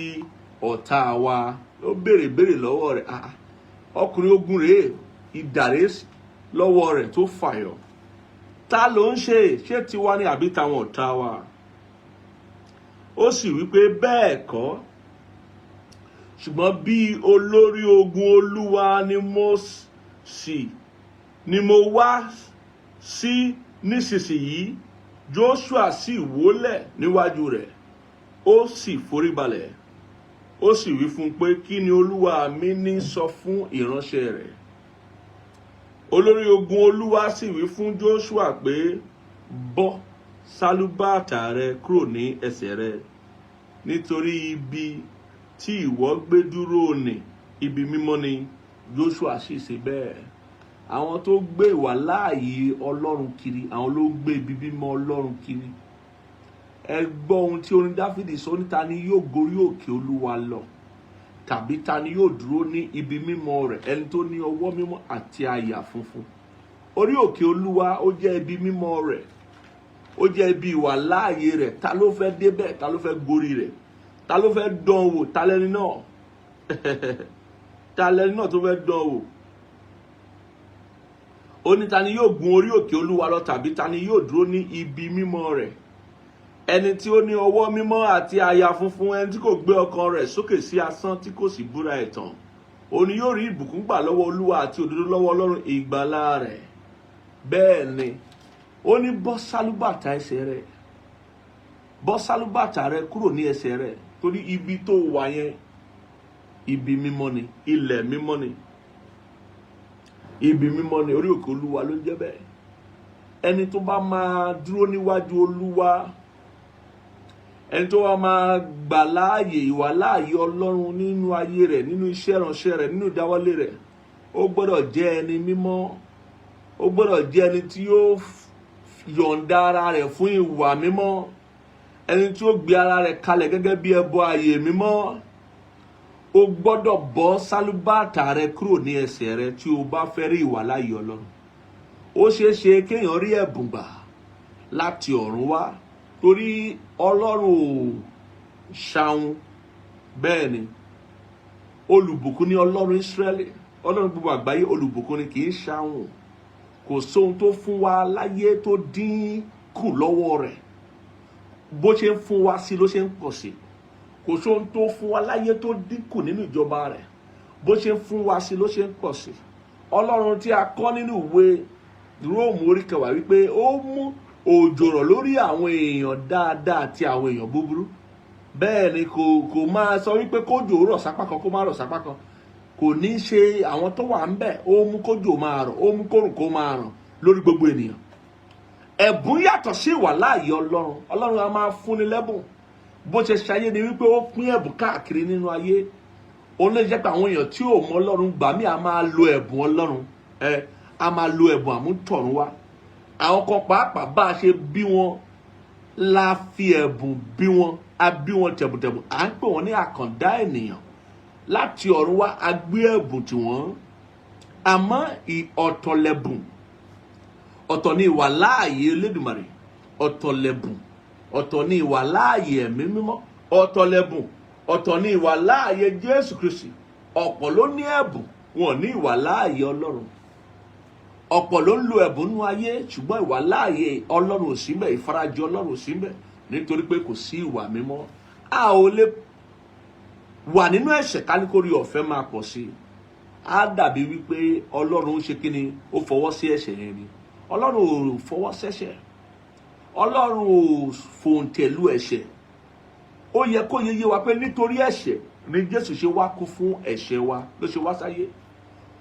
ọ̀tá wa? Ó béèrè lọ́wọ́ rẹ̀. Ọkùnrin ogun rèé, idà rèé lọ́wọ́ rẹ̀ tó fàyọ. Ta ló ń ṣe? Ṣé tiwa ni àbí tàwọn ọ̀tá wa? Ó sì wí pé bẹ́ẹ̀ kọ́, ṣùgbọ́n bí olórí ogun Olúwa ni mo wá sí nísinsìnyí. Jóṣúà sì wólẹ̀ níwájú rẹ̀, ó sì foríbalẹ̀. Ó sì wí fún un pé kí ni Olúwa mi ní sọ fún ìránṣẹ́ rẹ̀? Olórí ogun Olúwa sì wí fún Jóṣúà pé bọ́ sálúbàtà rẹ kúrò ní ẹsẹ̀ rẹ, nítorí ibi tí ìwọ gbé dúró ní ibi mímọ́ ni. Jóṣúà sì ṣe bẹ́ẹ̀. àwọn tó gbé ìwà láàyè Ọlọ́run kiri, àwọn ló gbé ibi mímọ́ Ọlọ́run kiri. Ẹ gbọ́ ohun tí orin Dáfídì sọ ní ta ni yóò gorí òkè Olúwa lọ, tàbí ta ni yóò dúró ní ibi mímọ́ rẹ̀, ẹni tó ní ọwọ́ mímọ́ àti àyà funfun. Orí òkè Olúwa ó jẹ́ ibi mímọ́ rẹ̀, ó jẹ́ ibi ìwà láàyè rẹ̀. Ta ló fẹ́ débẹ̀? Ta ló fẹ́ gorí rẹ̀? Ta ló fẹ́ dán wò? Ta lẹni náà? Ta lẹni náà tó fẹ́ dán wò? Ó ní ta ni yóò gun orí òkè Olúwa lọ, tàbí ta ni yóò dúró ní ibi mímọ́ rẹ̀, ẹni tí ó ní ọwọ́ mímọ́ àti àyà funfun, ẹni tí kò gbé ọkàn rẹ̀ sókè sí asán, tí kò sì búra ẹ̀tàn. Òun ni yóò rí ìbùkún gbà lọ́wọ́ Olúwa àti òdodo lọ́wọ́ Ọlọ́run ìgbàlà rẹ̀. Bẹ́ẹ̀ ni ó ní bọ́ sálúbàtà ẹsẹ̀ rẹ̀, bọ́ sálúbàtà rẹ̀ kúrò ní ẹsẹ̀ rẹ̀, torí ibi tó wà yẹn ibi mímọ́ ni, ilẹ̀ mímọ́ ni, ibi mímọ́ ni. Orí òkè Olúwa ló ń jẹ́ bẹ́ẹ̀. Ẹni tó bá máa dúró níwájú Olúwa, ẹni tó wá máa gbà láàyè ìwà láàyè Ọlọ́run nínú ayé rẹ̀, nínú iṣẹ́ ìránṣẹ́ rẹ̀, nínú ìdáwọ́lé rẹ̀, ó gbọ́dọ̀ jẹ́ ẹni mímọ́. Ó gbọ́dọ̀ jẹ́ ẹni tí yóò yọ̀ǹda ara rẹ̀ fún ìwà mímọ́, ẹni tí ó gbé ara rẹ̀ kalẹ̀ gẹ́gẹ́ bí ẹbọ ààyè mímọ́. Ó gbọ́dọ̀ bọ́ sálúbàtà rẹ̀ kúrò ní ẹsẹ̀ rẹ̀ tí o bá fẹ́ rí ìwà láàyè Ọlọ́run. Ó ṣeé ṣe kéèyàn rí ẹ̀bùn gbà láti ọ̀run wá, torí Ọlọ́run ò ṣàhùn. Bẹ́ẹ̀ ni olùbùkún ni Ọlọ́run Ísírẹ́lì, Ọlọ́run gbogbo àgbáyé olùbùkún ni, kì í ṣàhùn. Kò sóhun tó fún wa láyé tó dínkù lọ́wọ́ rẹ̀. Bó ṣe ń fún wa sí ló ṣe ń pọ̀ sí. Kò sóhun tó fún wa láyé tó dínkù nínú ìjọba rẹ̀. Bó ṣe ń fún wa sí ló ṣe ń pọ̀ sí. Ọlọ́run tí a kọ́ nínú ìwé Róòmù orí 10 wípé ó mú òjò rọ̀ lórí àwọn èèyàn dáadáa àti àwọn èèyàn búburú. Bẹ́ẹ̀ ni kò máa sọ wípé kójò rọ̀ sápá kan kó má rọ̀ sápá kan. Kò ní ṣe àwọn tó wà ńbẹ̀. Ó mú kójò máa rọ̀, ó mú kórùn kó máa ràn lórí gbogbo ènìyàn. Ẹ̀bùn yàtọ̀ sí ìwà láàyè Ọlọ́run. Ọlọ́run a máa fúnni lẹ́bùn. Bó ṣe ṣayé ni wípé ó pín ẹ̀bùn káàkiri nínú ayé. Òun lè jẹ́ pé àwọn èèyàn tí ò mọ Ọlọ́run gbà mí a máa lo ẹ̀bùn Ọlọ́run. A máa lo ẹ̀bùn àmútọ̀run wá. Àwọn kan pàápàá bá a ṣe bí wọn la fi ẹ̀bùn bí wọn, a bí wọn tẹ̀bùtẹ̀bù. À ń pè wọ́n ní àkàndá ènìyàn. Láti ọ̀run wá a gbé ẹ̀bùn tí wọ́n. Àmọ́ ọ̀tọ̀ lẹ̀bùn, ọ̀tọ̀ ni ìwà láàyè Elédùmarè, ọ̀tọ̀ lẹ̀bùn, ọ̀tọ̀ ni ìwà láàyè ẹ̀mí mímọ́, ọ̀tọ̀ lẹ̀bùn, ọ̀tọ̀ ni ìwà láàyè Jésù Kristi. Ọ̀pọ̀ ló ní ẹ̀bùn, wọn ní ìwà láàyè Ọlọ́run. Ọ̀pọ̀ ló ń lo ẹ̀bùn nínú ayé, ṣùgbọ́n ìwà láàyè Ọlọ́run ò sí ńbẹ̀, ìfarajọ Ọlọ́run ò sí ńbẹ̀, nítorí pé kò sí ìwà mímọ́. A ò lè wà nínú ẹ̀ṣẹ̀ káníkórí ọ̀fẹ́ máa pọ̀ sí. Á dàbí wípé Ọlọ́run ṣe kíni, ó fọwọ́ sí ẹ̀ṣẹ̀ yẹn ni. Ọlọ́run ò fọwọ́ sẹ́ṣẹ̀. Ọlọ́run ò fòǹtẹ̀lú ẹ̀ṣẹ̀. Ó yẹ kó yé wa pé nítorí ẹ̀ṣẹ̀ ni Jésù ṣe wá kú fún ẹ̀ṣẹ̀ wa, ló ṣe wá sáyé.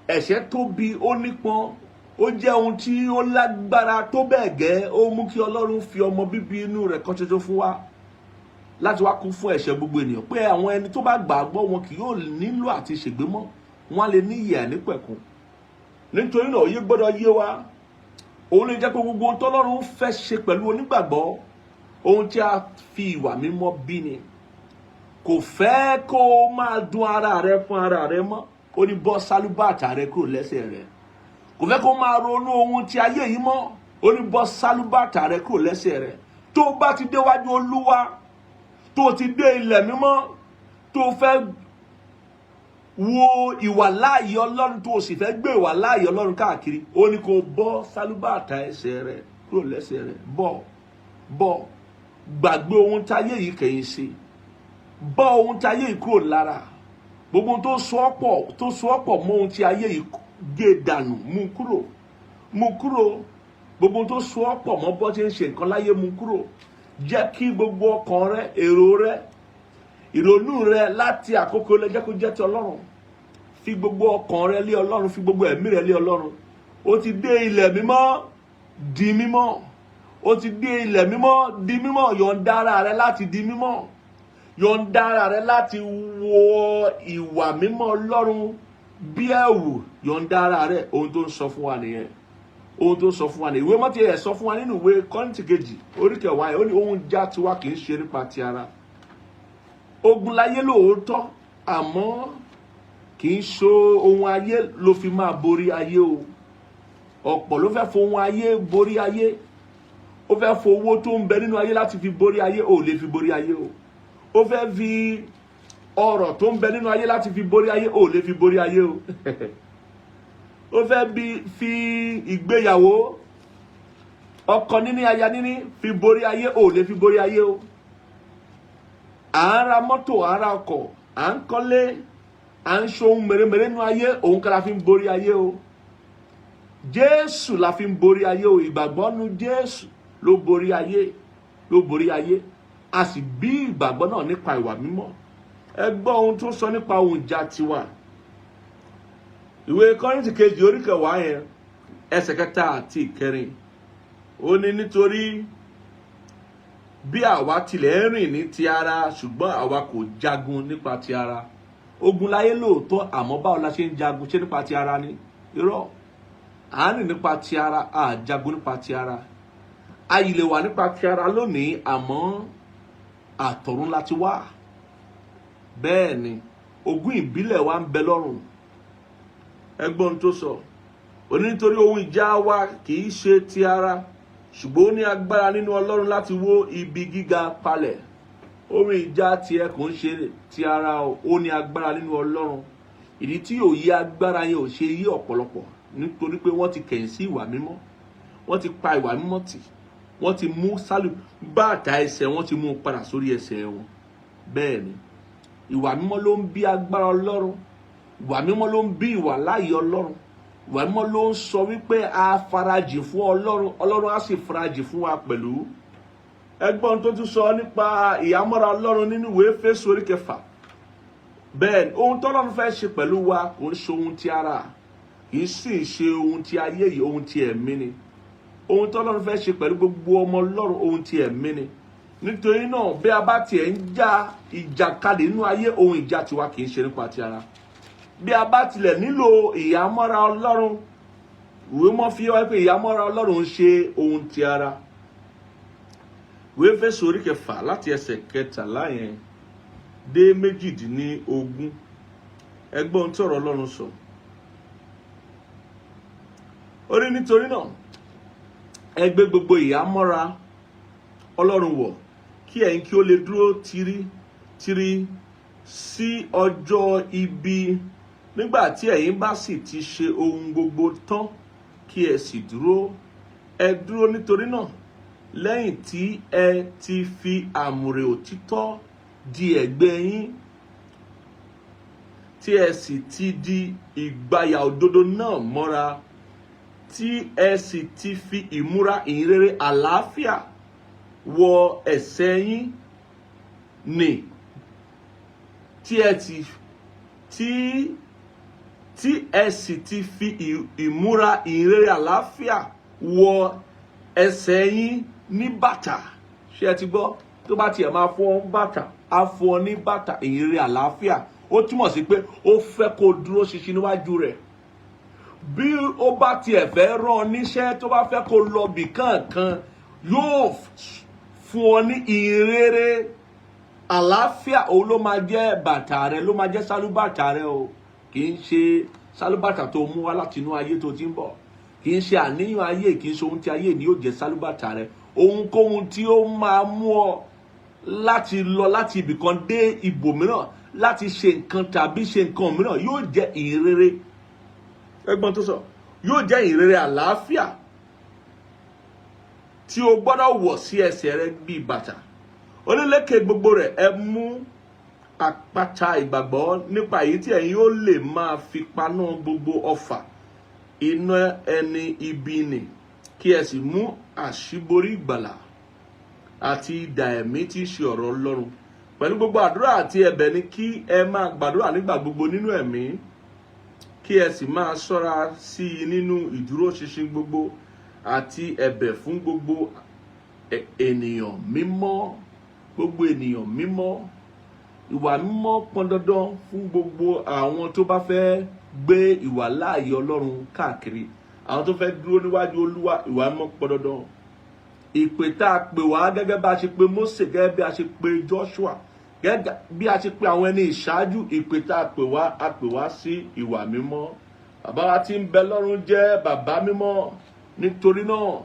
Ẹ̀ṣẹ̀ tóbi, ó nípọn, ó jẹ́ ohun tí ó lágbára tó bẹ́ẹ̀ gẹ́. Ó mú kí Ọlọ́run fi ọmọ bíbí inú rẹ̀ kan ṣoṣo fún wa láti wá kú fún ẹ̀ṣẹ̀ gbogbo ènìyàn, pé àwọn ẹni tó bá gbàgbọ́ wọn kì yóò nílò àti ṣègbé mọ́, wọn á lè ní ìyè àìnípẹ̀kun. Nítorí náà òye gbọ́dọ̀ yé wa. Òun lè jẹ́ pé gbogbo ohun tọ́lọ́run fẹ́ ṣe pẹ̀lú onígbàgbọ́, ohun tí a fi ìwà mímọ́ bí ni. Kò fẹ́ kó máa dun ara rẹ fún ara rẹ mọ́. Ó ní bọ́ sálúbàtà rẹ kúrò lẹ́sẹ̀ rẹ. Kò fẹ́ kó máa ronú ohun tí ayé yìí mọ́. Ó ní bọ́ sálúbàtà rẹ kúrò lẹ́sẹ̀ rẹ. Tó bá ti déwájú Olúwa, tó ti dé ilẹ̀ mímọ́, tó fẹ́ wo ìwà láàyè Ọlọ́run, tó sì fẹ́ gbé ìwà láàyè Ọlọ́run káàkiri, ó ní kó bọ́ sálúbàtà ẹsẹ̀ rẹ kúrò lẹ́sẹ̀ rẹ. Bọ́ gbàgbé ohun táyé yìí kẹ̀yìn sí. Bọ́ ohun táyé yìí kúrò lára. Gbogbo ohun tó so ọ́ pọ̀ mọ́ ohun tí ayé yìí gé dànù, mú kúrò. Gbogbo ohun tó so ọ́ pọ̀ mọ́ bọ́ tí ń ṣe nǹkan láyé, mú kúrò. Jẹ́ kí gbogbo ọkàn rẹ, èrò rẹ, ìrònú rẹ láti àkókò lẹ jẹ́ kó jẹ́ ti Ọlọ́run. Fi gbogbo ọkàn rẹ lé Ọlọ́run, fi gbogbo ẹ̀mí rẹ lé Ọlọ́run. Ó ti dé ilẹ̀ mímọ́, di mímọ́. Ó ti dé ilẹ̀ mímọ́, di mímọ́. Yọ̀ǹda ara rẹ láti di mímọ́. Yọ̀ǹda ara rẹ láti wọ ìwà mímọ́ Ọlọ́run bí ẹ̀wù yọ̀ǹda ara rẹ̀, ohun tó ń sọ fún wa nìyẹn. Ohun tó sọ fún wa ní ìwé Mọ́tì ẹ̀ sọ fún wa nínú ìwé Kọ́ríńtì kejì orí kẹwàá ẹ̀ ó ní ohun já tiwa kì í ṣe nípa ti ara. Ogun láyé lóòótọ́, àmọ́ kì í ṣe ohun ayé ló fi máa borí ayé o. Ọ̀pọ̀ ló fẹ́ fohun ayé borí ayé. Ó fẹ́ fowó tó ń bẹ nínú ayé láti fi borí ayé, ò lè fi borí ayé o. Ó fẹ́ fi ọrọ̀ tó ń bẹ nínú ayé láti fi borí ayé, ò lè fi borí ayé o. Ó fẹ́ fi ìgbéyàwó, ọkọ níní, aya níní fi borí ayé, ò lè fi borí ayé o. À ń ra mọ́tò, à ń ra ọkọ̀, à ń kọ́lé, à ń ṣohun mèremère nínú ayé, òun kan la fi ń borí ayé o. Jésù la fi ń borí ayé o. Ìgbàgbọ́ nínú Jésù ló borí ayé, ló borí ayé. A sì bí ìgbàgbọ́ náà nípa ìwà mímọ́. Ẹ gbọ́ ohun tó sọ nípa ohun ìjà tiwa. Ìwé Kọ́ríńtì kejì orí kẹwàá yẹn ẹsẹ̀ 3 àti 4. Ó ní nítorí bí àwa tilẹ̀ rìn ní ti ara, ṣùgbọ́n àwa kò jagun nípa ti ara. Ogun láyé lóòótọ́, àmọ́ báwo la ṣe ń jagun? Ṣé nípa ti ara ni? Irọ́. À ń rìn nípa ti ara, à jagun nípa ti ara. A yìí lè wà nípa ti ara lónìí, àmọ́ àtọ̀run láti wá. Bẹ́ẹ̀ ni ogun ìbílẹ̀ wa ń bẹ lọ́rùn. Ẹgbọ́n tó sọ, ó ní nítorí ohun ìjà wa kì í ṣe ti ara, ṣùgbọ́n ó ní agbára nínú Ọlọ́run láti wó ibi gíga palẹ̀. Ohun ìjà tiẹ̀ kò ń ṣe ti ara o, ó ní agbára nínú Ọlọ́run. Ìdí tí yóò yí agbára yẹn ò ṣe yí ọ̀pọ̀lọpọ̀, nítorí pé wọ́n ti kẹ̀yìn sí ìwà mímọ́. Wọ́n ti pa ìwà mímọ́ tì. Wọ́n ti mú bàtà ẹsẹ̀, wọ́n ti mú padà sórí ẹsẹ̀ wọn. Bẹ́ẹ̀ ni ìwà mímọ́ ló ń bí agbára Ọlọ́run. Ìwà mímọ́ ló ń bí ìwà láàyè Ọlọ́run. Ìwà mímọ́ ló ń sọ wípé a farajì fún Ọlọ́run, Ọlọ́run á sì farajì fún wa pẹ̀lú. Ẹgbọ́n tó tún sọ nípa ìhámọ́ra Ọlọ́run nínú ìwé Éfésù orí 6. Bẹ́ẹ̀ ohun tọ́lọ́run fẹ́ ṣe pẹ̀lú wa kò ń ṣe ohun ti ara, kì í sì ṣe ohun ti ayé yìí, ohun ti ẹ̀mí ni. Ohun tọ́lọ́run fẹ́ ṣe pẹ̀lú gbogbo ọmọ Ọlọ́run, ohun ti ẹ̀mí ni. Nítorí náà bí a bá tiẹ̀ ń jà ìjàkadì nínú ayé, ohun ìjà tiwa kì í ṣe nípa ti ara. Bí a bá tilẹ̀ nílò ìhámọ́ra Ọlọ́run, ìwé mọ́ fi wá pé ìhámọ́ra Ọlọ́run ń ṣe ohun ti ara. Ìwé Éfésù orí 6 láti ẹsẹ̀ 13 yẹn dé 18. Ẹgbọ́n tí ọ̀rọ̀ Ọlọ́run sọ. Ó ní nítorí náà ẹ gbé gbogbo ìhámọ́ra Ọlọ́run wọ̀, kí ẹ̀yin kí ó lè dúró tìrì sí ọjọ́ ibi. Nígbà tí ẹ̀yin bá sì ti ṣe ohun gbogbo tán, kí ẹ sì dúró. Ẹ dúró nítorí náà, lẹ́yìn tí ẹ ti fi àmùrè òtítọ́ di ẹ̀gbẹ́ yín, tí ẹ sì ti di ìgbàyà òdodo náà mọ́ra, tí ẹ sì ti fi ìmúra ìhìnrere àlàáfíà wọ ẹsẹ̀ yín nì, tí ẹ sì ti fi ìmúra ìhìnrere àlàáfíà wọ ẹsẹ̀ yín ní bàtà. Ṣé ẹ ti gbọ́? Tó bá tiẹ̀ máa fọ́ bàtà, á fọ́ ní bàtà ìhìnrere àlàáfíà. Ó túmọ̀ sí pé ó fẹ́ kó dúró ṣinṣin níwájú rẹ̀. Bí ó bá tiẹ̀ fẹ́ rán ọ níṣẹ́, tó bá fẹ́ kó lọ bì kankan, yóò fún ọ ní ìhìnrere àlàáfíà. Òun ló máa jẹ́ bàtà rẹ, ló máa jẹ́ sálúbàtà rẹ o. Kì í ṣe sálúbàtà tó mú wá láti inú ayé tó ti ń bọ̀. Kì í ṣe àníyàn ayé, kì í ṣe ohun tí ayé ni yóò jẹ́ sálúbàtà rẹ. Ohunkóhun tí ó máa mú ọ láti lọ láti ibìkan dé ibòmíràn, láti ṣe nǹkan tàbí ṣe nǹkan mìíràn, yóò jẹ́ ìhìnrere. Ẹgbọ́n tó sọ, yóò jẹ́ ìhìnrere àlàáfíà tí o gbọ́dọ̀ wọ̀ sí ẹsẹ̀ rẹ bí bàtà. Onílékè gbogbo rẹ̀ ẹ mú àpáta ìgbàgbọ́, nípa èyí tí ẹ̀yin ó lè máa fi paná gbogbo ọfà iná ẹni ibi nì, kí ẹ sì mú àṣíborí ìgbàlà àti idà ẹ̀mí tí í ṣe ọ̀rọ̀ Ọlọ́run. Pẹ̀lú gbogbo àdúrà àti ẹ̀bẹ̀ ni kí ẹ máa gbàdúrà nígbà gbogbo nínú ẹ̀mí, kí ẹ sì máa ṣọ́ra sí i nínú ìdúróṣinṣin gbogbo àti ẹ̀bẹ̀ fún gbogbo ènìyàn mímọ́. Gbogbo ènìyàn mímọ́. Ìwà mímọ́ pọn dandan fún gbogbo àwọn tó bá fẹ́ gbé ìwà láàyè Ọlọ́run káàkiri, àwọn tó fẹ́ dúró níwájú Olúwa, ìwà mímọ́ pọn dandan. Ìpè tá a pè wá gẹ́gẹ́ bá a ṣe pè Mósè, gẹ́gẹ́ bí a ṣe pè Joshua, gẹ́gẹ́ bí a ṣe pè àwọn ẹni ìṣáájú, ìpè tá a pè wá sí ìwà mímọ́. Bàbá wa tí ń bẹ lọ́run jẹ́ bàbá mímọ́. Nítorí náà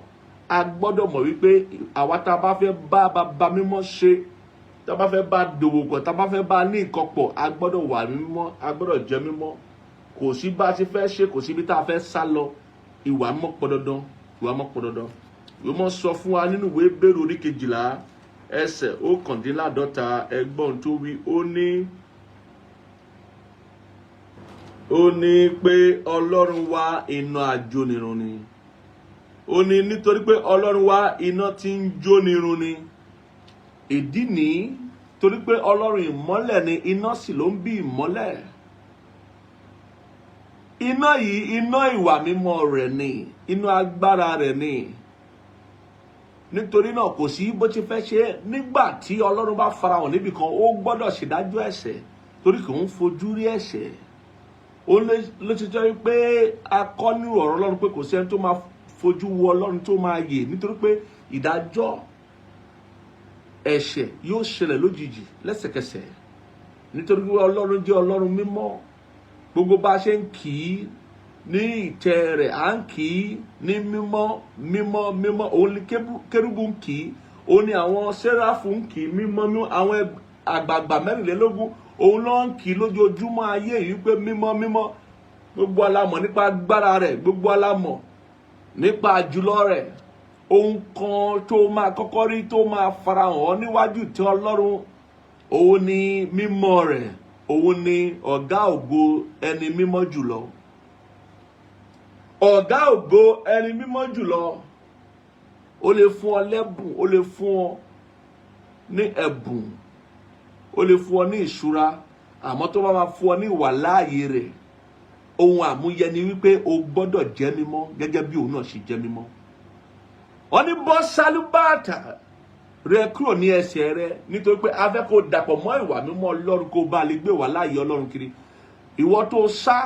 a gbọ́dọ̀ mọ̀ wípé àwa tá a bá fẹ́ bá bàbá mímọ́ ṣe, tá a bá fẹ́ bá dòwò pọ̀, tá a bá fẹ́ bá ní nǹkan pọ̀, a gbọ́dọ̀ wà mímọ́, a gbọ́dọ̀ jẹ́ mímọ́. Kò sí bá a ti fẹ́ ṣe, kò sí bí tá a fẹ́ sá lọ. Ìwà mímọ́ pọn dandan, ìwà mímọ́ pọn dandan. Ìwé mímọ́ sọ fún wa nínú ìwé Hébérù orí 12 ẹsẹ̀ 51 ẹgbọ́n tó wí, ó ní pé Ọlọ́run wá iná ajónirun ni. Ó ní nítorí pé Ọlọ́run wá iná tí ń jónirun ni. Ìdí ní torí pé Ọlọ́run ìmọ́lẹ̀ ni, iná sì ló ń bí ìmọ́lẹ̀. Iná yìí, iná ìwà mímọ́ rẹ̀ ni, iná agbára rẹ̀ ni. Nítorí náà kò sí bó ti fẹ́ ṣe, nígbà tí Ọlọ́run bá farahàn níbì kan, ó gbọ́dọ̀ ṣèdájọ́ ẹ̀ṣẹ̀, torí kò ń fojú rí ẹ̀ṣẹ̀. Ó ló ti jẹ́ pé a kọ́ nínú ọ̀rọ̀ Ọlọ́run pé kò sí ẹni tó máa fojú wo Ọlọ́run tó máa yè, nítorí pé ìdájọ́ ẹ̀ṣẹ̀ yóò ṣẹlẹ̀ lójijì lẹ́sẹ̀kẹsẹ̀. Nítorí pé Ọlọ́run jẹ́ Ọlọ́run mímọ́. Gbogbo bá ṣe ń kì í ní ìtẹ́ rẹ̀, à ń kì í ní mímọ́ mímọ́ mímọ́. Òun ni kérúbù ń kì í, òun ni àwọn séráfù ń kì í mímọ́ mímọ́. Àwọn àgbààgbà 24 òun ló ń kì í lójoojúmọ́ ayé yìí pé mímọ́ mímọ́. Gbogbo alámọ̀ nípa agbára rẹ̀, gbogbo alámọ̀ nípa àjùlọ rẹ̀. Ohun kan tó máa kọ́kọ́ rí tó máa farahàn níwájú tí Ọlọ́run, òun ni mímọ́ rẹ̀, òun ni ọ̀gá ògo, ẹni mímọ́ jùlọ. Ọ̀gá ògo, ẹni mímọ́ jùlọ. Ó lè fún ọ lẹ́bùn, ó lè fún ọ ní ẹ̀bùn, ó lè fún ọ ní ìṣúra, àmọ́ tó bá máa fún ọ ní ìwà láàyè rẹ̀, ohun àmúyẹ ni wípé o gbọ́dọ̀ jẹ́ mímọ́ gẹ́gẹ́ bí òun náà ṣe jẹ́ mímọ́. Wọ́n ní bọ́ sálúbàtà rẹ kúrò ní ẹsẹ̀ rẹ, nítorí pé a fẹ́ kó dàpọ̀ mọ́ ìwà mímọ́ Ọlọ́run kó bá lè gbé wà láàyè Ọlọ́run kiri. Ìwọ tó sá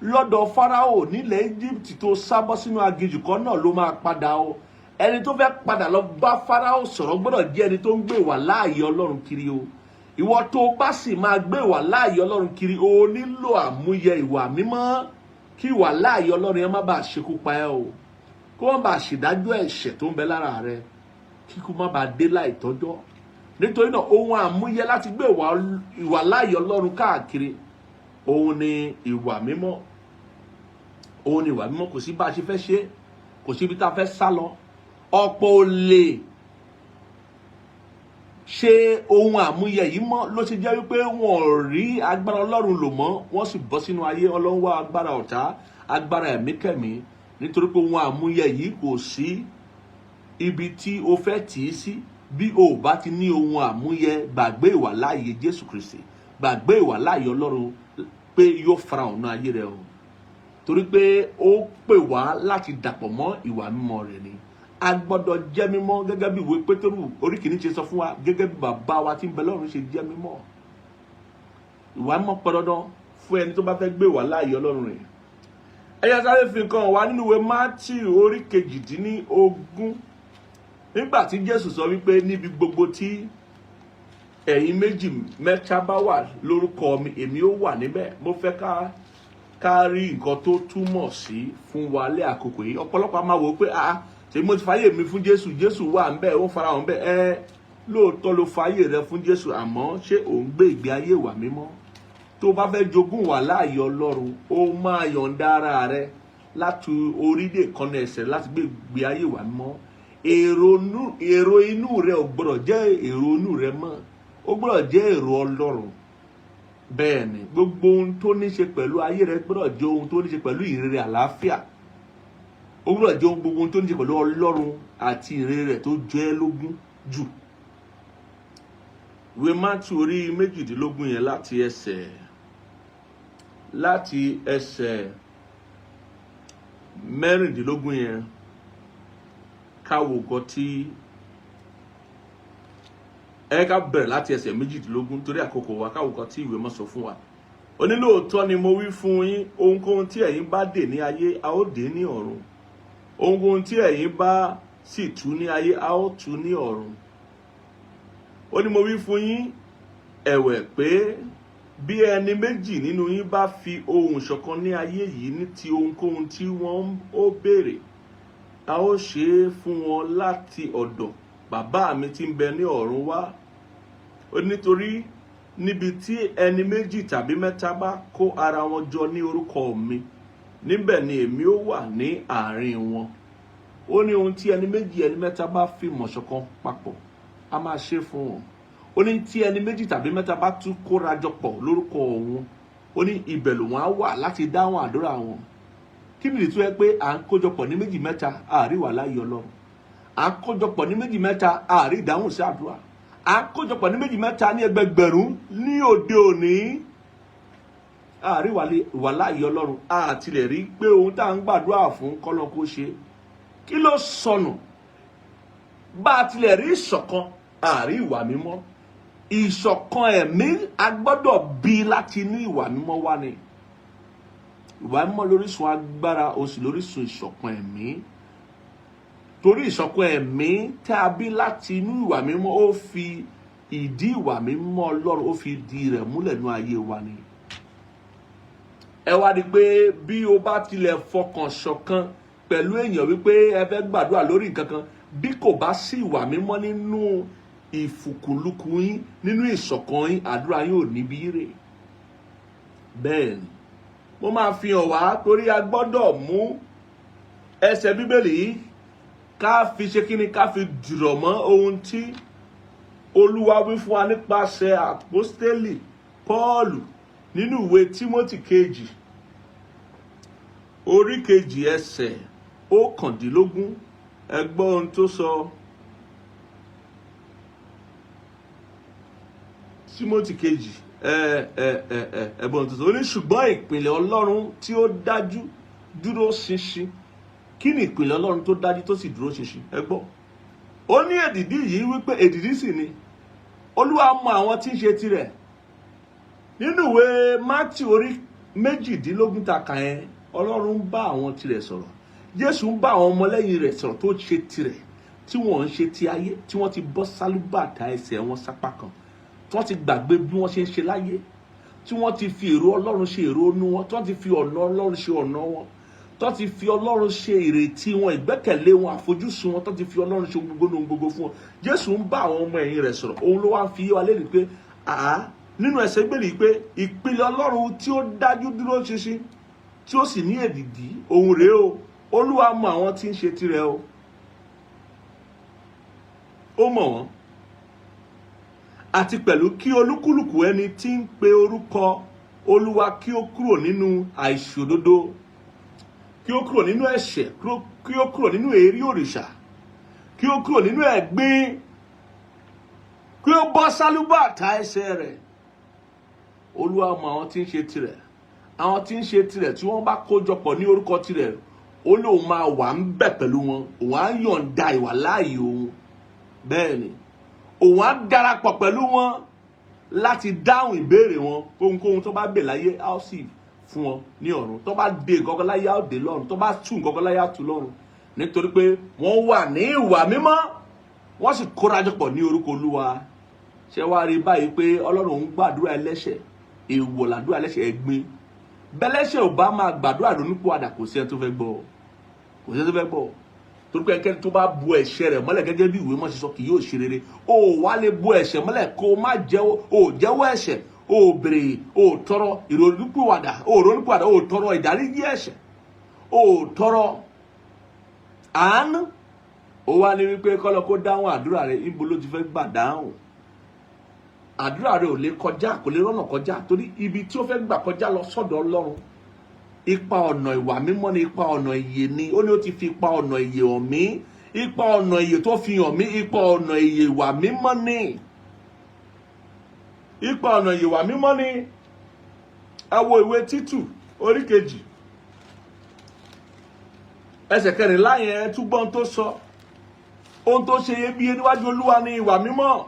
lọ́dọ̀ Fáráò nílẹ̀ Egypt, tó sá bọ́ sínú aginjù kan náà ló máa padà o. Ẹni tó fẹ́ padà lọ bá Fáráò sọ̀rọ̀ gbọ́dọ̀ jẹ́ ẹni tó ń gbé wà láàyè Ọlọ́run kiri o. Ìwọ tó bá sì máa gbé wà láàyè Ọlọ́run kiri, o nílò àmúyẹ ìwà mímọ́ kí ìwà láàyè Ọlọ́run yẹn má bàa ṣekú pa ẹ́ o. Kó má bàa ṣèdájọ́ ẹ̀ṣẹ̀ tó ń bẹ lára rẹ, kíkú má bàa dé láìtọ́jọ́. Nítorí náà ohun àmúyẹ láti gbé ìwà láàyè Ọlọ́run káàkiri, òun ni ìwà mímọ́. Òun ni ìwà mímọ́. Kò sí bá a ṣe fẹ́ ṣe, kò síbi tá a fẹ́ sá lọ. Ọ̀pọ̀ ò lè ṣe ohun àmúyẹ yìí mọ́, ló ti jẹ́ wípé wọn ò rí agbára Ọlọ́run lò mọ́, wọ́n sì bọ́ sínú ayé Ọlọ́run wá agbára ọ̀tá, agbára ẹ̀mí kẹ̀mí. Nítorí pé ohun àmúyẹ yìí kò sí ibi tí o fẹ́ tì í sí. Bí o bá ti ní ohun àmúyẹ, gbàgbé ìwà láàyè Jésù Kristi, gbàgbé ìwà láàyè Ọlọ́run pé yóò farahàn ní ayé rẹ o. Torí pé ó pè wá láti dàpọ̀ mọ́ ìwà mímọ́ rẹ̀ ni. A gbọ́dọ̀ jẹ́ mímọ́ gẹ́gẹ́ bí ìwé Pétérù orí 1 ṣe sọ fún wa, gẹ́gẹ́ bí bàbá wa tí ń bẹ lọ́run ṣe jẹ́ mímọ́. Ìwà mímọ́ pọn dandan fún ẹni tó bá fẹ́ gbé ìwà láàyè Ọlọ́run rẹ̀. Ẹ̀yà sáré fi nǹkan wá nínú ìwé Mátíù orí 18. Nígbà tí Jésù sọ wípé níbi gbogbo tí ẹ̀yin méjì mẹ́ta bá wà lórúkọ mi, èmi ó wà níbẹ̀. Mo fẹ́ ká rí nǹkan tó túmọ̀ sí fún wa lé àkókò yìí. Ọ̀pọ̀lọpọ̀ a máa wò pé ṣé mo ti fàyè mi fún Jésù, Jésù wà ńbẹ̀, ó farahàn ńbẹ̀. Lóòótọ́ ló fàyè rẹ fún Jésù, àmọ́ ṣé ò ń gbé ìgbé ayé ìwà mímọ́? Tó bá fẹ́ jogún wà láàyè Ọlọ́run, ó máa yọ̀ǹda ara rẹ láti orílẹ̀ kan ẹsẹ̀ láti gbé ìgbé ayé ìwà mímọ́. Èrò inú rẹ ò gbọ́dọ̀ jẹ́ èrò inú rẹ mọ́, ó gbọ́dọ̀ jẹ́ èrò Ọlọ́run. Bẹ́ẹ̀ ni gbogbo ohun tó ní ṣe pẹ̀lú ayé rẹ gbọ́dọ̀ jẹ́ ohun tó ní ṣe pẹ̀lú ìrere àlàáfíà. Ó gbọ́dọ̀ jẹ́ gbogbo ohun tó ní ṣe pẹ̀lú Ọlọ́run àti ìrere rẹ̀ tó jẹ́ lógún jù. Ìwé Mátíù orí 18 yẹn láti ẹsẹ̀ 16 yẹn, káwo nǹkan tí ká bẹ̀rẹ̀ láti ẹsẹ̀ 18 torí àkókò wa, káwo nǹkan tí ìwé mọ́ sọ fún wa. ó ní lóòótọ́ ni mo wí fún yín, ohunkóhun tí ẹ̀yin bá dè ní ayé a ó dè ní ọ̀run, ohunkóhun tí ẹ̀yin bá sì tú ní ayé a ó tú ní ọ̀run. Ó ní mo wí fún yín ẹ̀wẹ̀ pé bí ẹni méjì nínú yín bá fi ohùn ṣọ̀kan ní ayé yìí ní ti ohunkóhun tí wọ́n ó béèrè, a ó ṣe é fún wọn láti ọ̀dọ̀ bàbá mi tí ń bẹ ní ọ̀run wá. Ó ní nítorí níbi tí ẹni méjì tàbí mẹ́ta bá kó ara wọn jọ ní orúkọ mi, níbẹ̀ ni èmi ó wà ní àárín wọn. Ó ní ohun tí ẹni méjì ẹni mẹ́ta bá fi mọ̀ ṣọ̀kan papọ̀, a máa ṣe fún wọn. Ó ní tí ẹni méjì tàbí mẹ́ta bá tún kóra jọ pọ̀ lórúkọ òun, ó ní ibẹ̀ lòun á wà láti dáhùn àdúrà wọn. Kí nìdí tó yẹ pé à ń kójọpọ̀ ní méjì mẹ́ta àárí wà láyé Ọlọ́run, à ń kójọpọ̀ ní méjì mẹ́ta àárí ìdáhùn sí àdúrà, à ń kójọpọ̀ ní méjì mẹ́ta ní ẹgbẹgbẹ̀rún ní òde òní àárí wà láyé Ọlọ́run, àti lè rí pé ohun tá à ń gbàdúrà fún kọ́lọ́ kó ṣe. Kí ló sọnù? Bá a tilẹ̀ rí ìṣọ̀kan àárí ìwà mímọ́. Ìṣọ̀kan ẹ̀mí a gbọ́dọ̀ bí láti inú ìwà mímọ́ wá ni. Ìwà mímọ́ lórísun agbára, ó sì lórísun ìṣọ̀kan ẹ̀mí. Torí ìṣọ̀kan ẹ̀mí tí a bí láti inú ìwà mímọ́, ó fi ìdí ìwà mímọ́ Ọlọ́run, ó fi di rẹ̀ múlẹ̀ ní ayé wa ni. Ẹ wá rí pé bí o bá tilẹ̀ fọkàn ṣọ̀kan pẹ̀lú èèyàn wípé ẹ fẹ́ gbàdúrà lórí nǹkan kan, bí kò bá sí ìwà mímọ́ nínú ìfùkùlùkù yín, nínú ìṣọ̀kan yín, àdúrà yín ò níbi rè. Bẹ́ẹ̀ ni mo máa fi hàn wá, torí a gbọ́dọ̀ mú ẹsẹ̀ Bíbélì yìí ká fi ṣe kíni, ká fi dìrọ̀ mọ́ ohun tí Olúwa wí fún wa nípasẹ̀ àpọ́stélì Pọ́ọ̀lù nínú ìwé Tímótì kejì orí kejì ẹsẹ̀ 19. Ẹ gbọ́ ohun tó sọ. Tímótì kejì ẹ̀bùn tó sọ. Ó ní ṣùgbọ́n ìpìlẹ̀ Ọlọ́run tí ó dájú dúró ṣinṣin. Kí ni ìpìlẹ̀ Ọlọ́run tó dájú tó sì dúró ṣinṣin? Ẹ gbọ́. Ó ní èdìdí yìí wípé èdìdí sì ni Olúwa mọ àwọn tí ń ṣe tirẹ̀. Nínú ìwé Mátíù orí 18 ta kà yẹn, Ọlọ́run ń bá àwọn tirẹ̀ sọ̀rọ̀. Jésù ń bá àwọn ọmọlẹ́yìn rẹ̀ sọ̀rọ̀ tó ṣe tirẹ̀, tí wọ́n ń ṣe ti ayé, tí wọ́n ti bọ́ sálúbàtà ẹsẹ̀ wọn sápá kan, tí wọ́n ti gbàgbé bí wọ́n ṣe ń ṣe láyé, tí wọ́n ti fi èrò Ọlọ́run ṣe èrò inú wọn, tí wọ́n ti fi ọ̀nà Ọlọ́run ṣe ọ̀nà wọn, tí wọ́n ti fi Ọlọ́run ṣe ìrètí wọn, ìgbẹ́kẹ̀lé wọn, àfojúsùn wọn, tí wọ́n ti fi Ọlọ́run ṣe gbogbo fún wọn. Jésù ń bá àwọn ọmọ ẹ̀yìn rẹ̀ sọ̀rọ̀. Òun ló wá ń fi yé wa lérìí pé nínú ẹsẹ̀ Bíbélì pé ìpìlẹ̀ Ọlọ́run tí ó dájú dúró ṣinṣin, tí ó sì ní èdìdí, òun rèé o. Olúwa mọ àwọn tí ń ṣe tirẹ̀ o. Ó mọ̀ wọ́n. Àti pẹ̀lú kí olúkúlùkù ẹni tí ń pe orúkọ Olúwa kí ó kúrò nínú àìṣòdodo, kí ó kúrò nínú ẹ̀ṣẹ̀, kí ó kúrò nínú èérí òrìṣà, kí ó kúrò nínú ẹ̀gbin, kí ó bọ́ sálúbàtà ẹsẹ̀ rẹ̀. Olúwa mọ àwọn tí ń ṣe tirẹ̀. Àwọn tí ń ṣe tirẹ̀ tí wọ́n bá kójọpọ̀ ní orúkọ tirẹ̀, ó lóun máa wà ń bẹ̀ pẹ̀lú wọn. Òun á yọ̀ǹda ìwà láàyè òun. Bẹ́ẹ̀ ni òun á darapọ̀ pẹ̀lú wọn láti dáhùn ìbéèrè wọn. Ohunkóhun tó bá bè láyé á sì fún wọn ní ọ̀run. Tó bá dé nǹkan láyé á dé lọ́run. Tó bá tú nǹkan láyé á tú lọ́run. Nítorí pé wọ́n wà ní ìwà mímọ́, wọ́n sì kórajọpọ̀ ní orúkọ Olúwa. Ṣé wàá rí báyìí pé Ọlọ́run ń gbàdúrà ẹlẹ́ṣẹ̀, èèwọ̀ làdúrà ẹlẹ́ṣẹ̀, ẹ̀gbin. Bẹ́lẹ́ṣẹ̀ ò bá máa gbàdúrà ronúpìwàdà, kò sí ẹni tó fẹ́ gbọ́. Kò sí ẹni tó fẹ́ gbọ́. Torí pé ẹnikẹ́ni tó bá bu ẹ̀ṣẹ̀ rẹ̀ mọ́lẹ̀ gẹ́gẹ́ bí ìwé mọ́ ṣe sọ, kì yóò ṣe rere. O wá lè bu ẹ̀ṣẹ̀ mọ́lẹ̀ kó o má jẹ́wọ́, o jẹ́wọ́ ẹ̀ṣẹ̀, o béèrè, o tọrọ ìrònúpìwàdà, o tọrọ ìdáríjì ẹ̀ṣẹ̀, o tọrọ àánú. Ó wá ní wípé kọ́lọ́ kó dáhùn àdúrà rẹ̀, níbo ló ti fẹ́ gbà dáhùn? Àdúrà rẹ̀ ò lè kọjá, kò lè rọ́nà kọjá, torí ibi tí ó fẹ́ gbà kọjá lọ sọ́dọ̀ Ọlọ́run. Ipa ọ̀nà ìwà mímọ́ ni, ipa ọ̀nà ìyè ni. Ó ní ó ti fi ipa ọ̀nà ìyè hàn mí. Ipa ọ̀nà ìyè tó fi hàn mí, ipa ọ̀nà ìyè ìwà mímọ́ ni. Ipa ọ̀nà ìyè ìwà mímọ́ ni. Ẹ wo ìwé Títù orí 2 ẹsẹ̀ 14 yẹn, túbọ̀ tó sọ. Ohun tó ṣe iyebíye níwájú Olúwa ni ìwà mímọ́.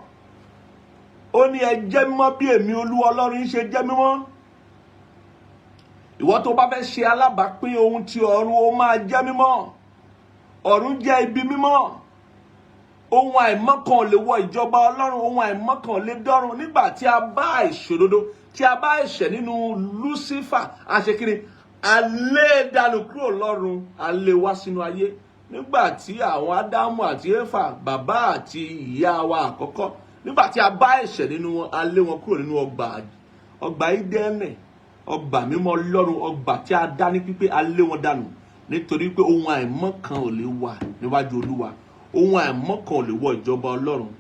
Ó ní ẹ jẹ́ mímọ́ bí èmi Olúwa Ọlọ́run yín ṣe jẹ́ mímọ́. ìwọ tó bá fẹ́ ṣe alábàápín ohun tí ọ̀run, ó máa jẹ́ mímọ́. Ọ̀run jẹ́ ibi mímọ́. Ohun àìmọ́ kan ò lè wọ ìjọba Ọlọ́run, ohun àìmọ́ kan ò lè dọ́run. Nígbà tí a bá ìṣòdodo, tí a bá ẹ̀ṣẹ̀ nínú Lucifer, àṣekiri alé dànù kúrò lọ́run, alé wá sínú ayé. Nígbà tí àwọn Ádámù àti Éfà, bàbá àti ìyá wa àkọ́kọ́, nígbà tí a bá ẹ̀ṣẹ̀ nínú wọn, alé wọn kúrò nínú ọgbà Édẹ́nì, ọgbà mímọ́ Ọlọ́run, ọgbà tí a dá ní pípé, alé wọn dànù. Nítorí pé ohun àìmọ́ kan ò lè wà níwájú Olúwa, ohun àìmọ́ kan ò lè wọ ìjọba Ọlọ́run.